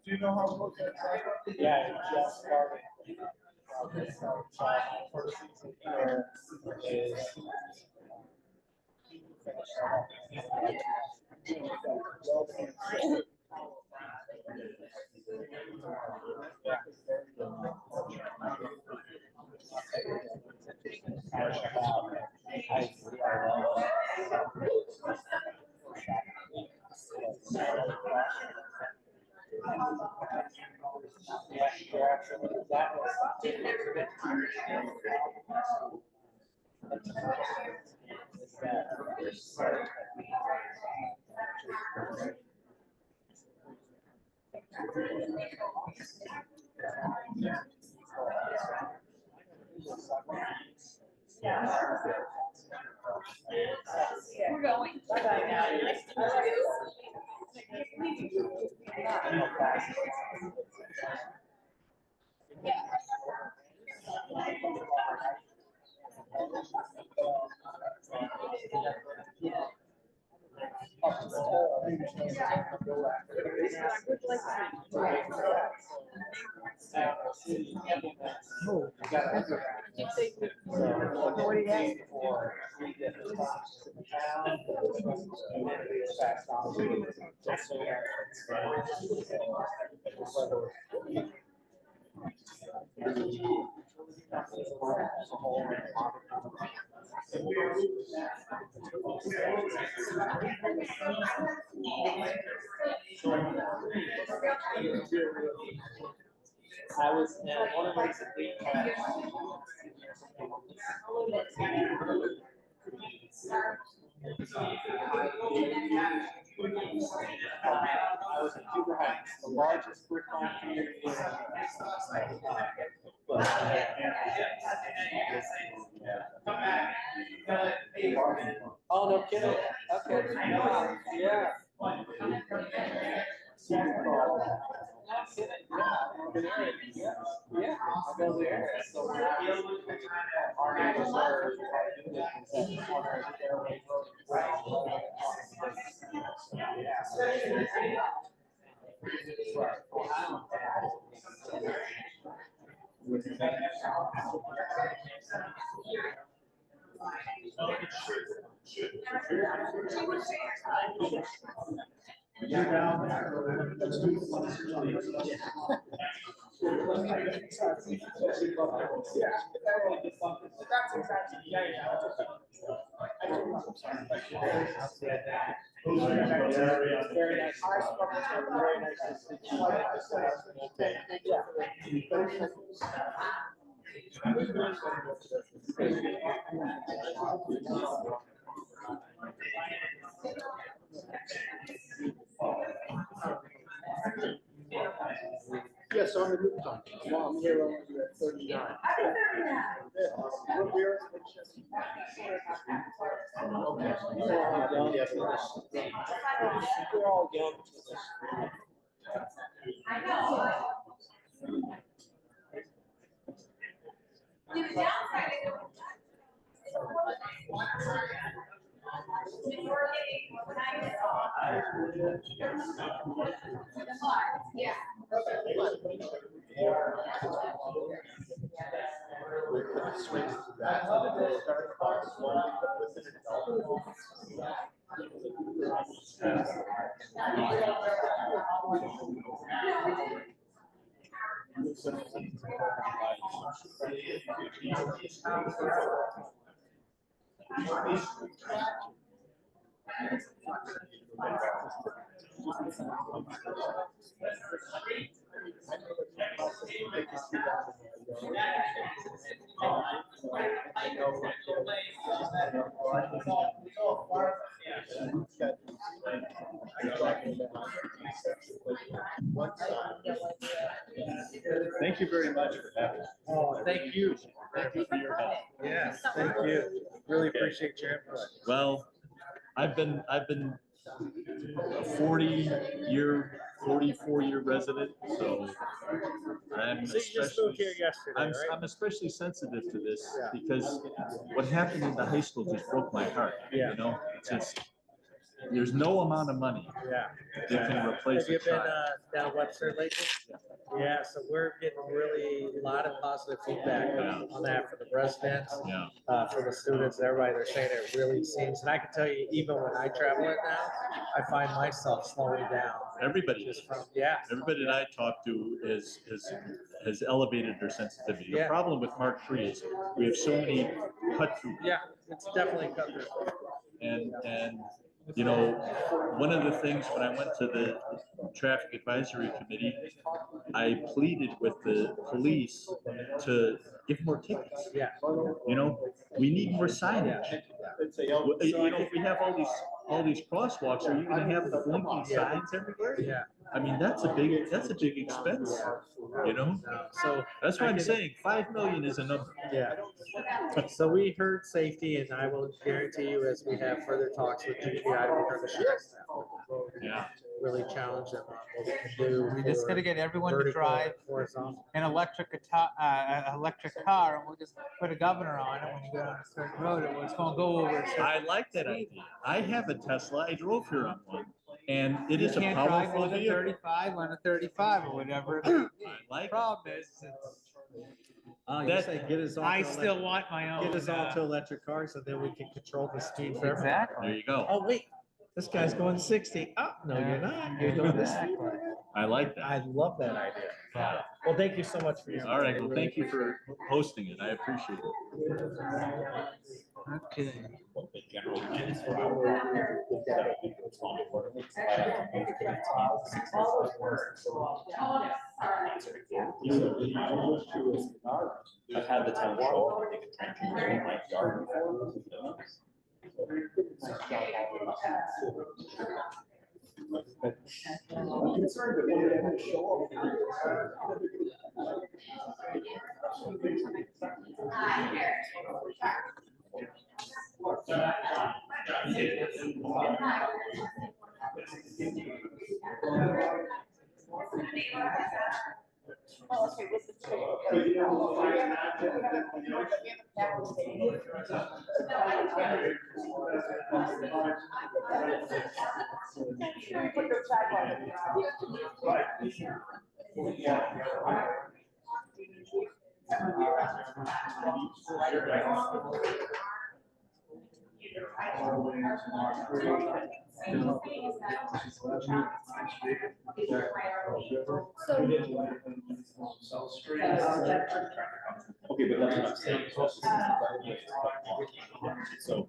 Do you know how close that is? Yeah, it just started. First season here is. We're going. Bye-bye now. What do you have? I was one of those elite I was in Huber Heights, the largest brick farm community in oh, no kidding. Okay. Wow. Yeah. Yeah, I'll go there. So our neighbors are very nice. Very Yes, on the rooftop. I'm here on 39. We're all young to this. I know. The downside is yeah. Thank you very much for having us. Oh, thank you. Thank you for your help. Yes, thank you. Really appreciate your input. Well, I've been a 44-year resident, so I'm So you just moved here yesterday, I'm right? especially sensitive to this Yeah. because what happened in the high school just broke my heart. Yeah. You know, it's just, there's no amount of money Yeah. that can replace Have you a been child. down Webster lately? Yeah, so we're getting really a lot of positive feedback on that for the residents, Yeah. for the students, everybody. They're saying it really seems, and I can tell you, even when I travel it now, I find myself slowing down. Everybody, Just from, yeah. everybody that I talk to has elevated their sensitivity. The Yeah. problem with Mark III is we have so many cut through. Yeah, it's definitely cut through. And, you know, one of the things when I went to the traffic advisory committee, I pleaded with the police to give more tickets. Yeah. You know, we need more signage. You know, if we have all these crosswalks, are you gonna have the blinking signs everywhere? Yeah. I mean, that's a big expense, you know? So That's why I I'm can- saying 5 million is a number. Yeah. So we heard safety, and I will guarantee you, as we have further talks with GPI, we're going to share staff. Yeah. Really challenge them on what we can do. We just gotta get everyone to vertical, drive horizontal. an electric car, and we'll just put a governor on it when you go down a certain road, and it's gonna go over. a certain- I like that idea. I have a Tesla. I drove here on one, and it You is a can't drive powerful more than vehicle. 35 on a 35 or whatever. I like it. Problem is, Oh, you That- say get us all. I still want my own. Get us all to electric cars so then we can control the speed for everyone. Exactly. There you go. Oh, wait, this guy's going 60. Oh, no, you're not. You're doing this. Exactly. I like that. I love that idea. Well, thank you so much for your. All right, well, thank you for hosting it. I appreciate it. Okay. What the general plan is for our. I've had the town show, I think a trench in my yard. Okay, but that's what I'm saying. So.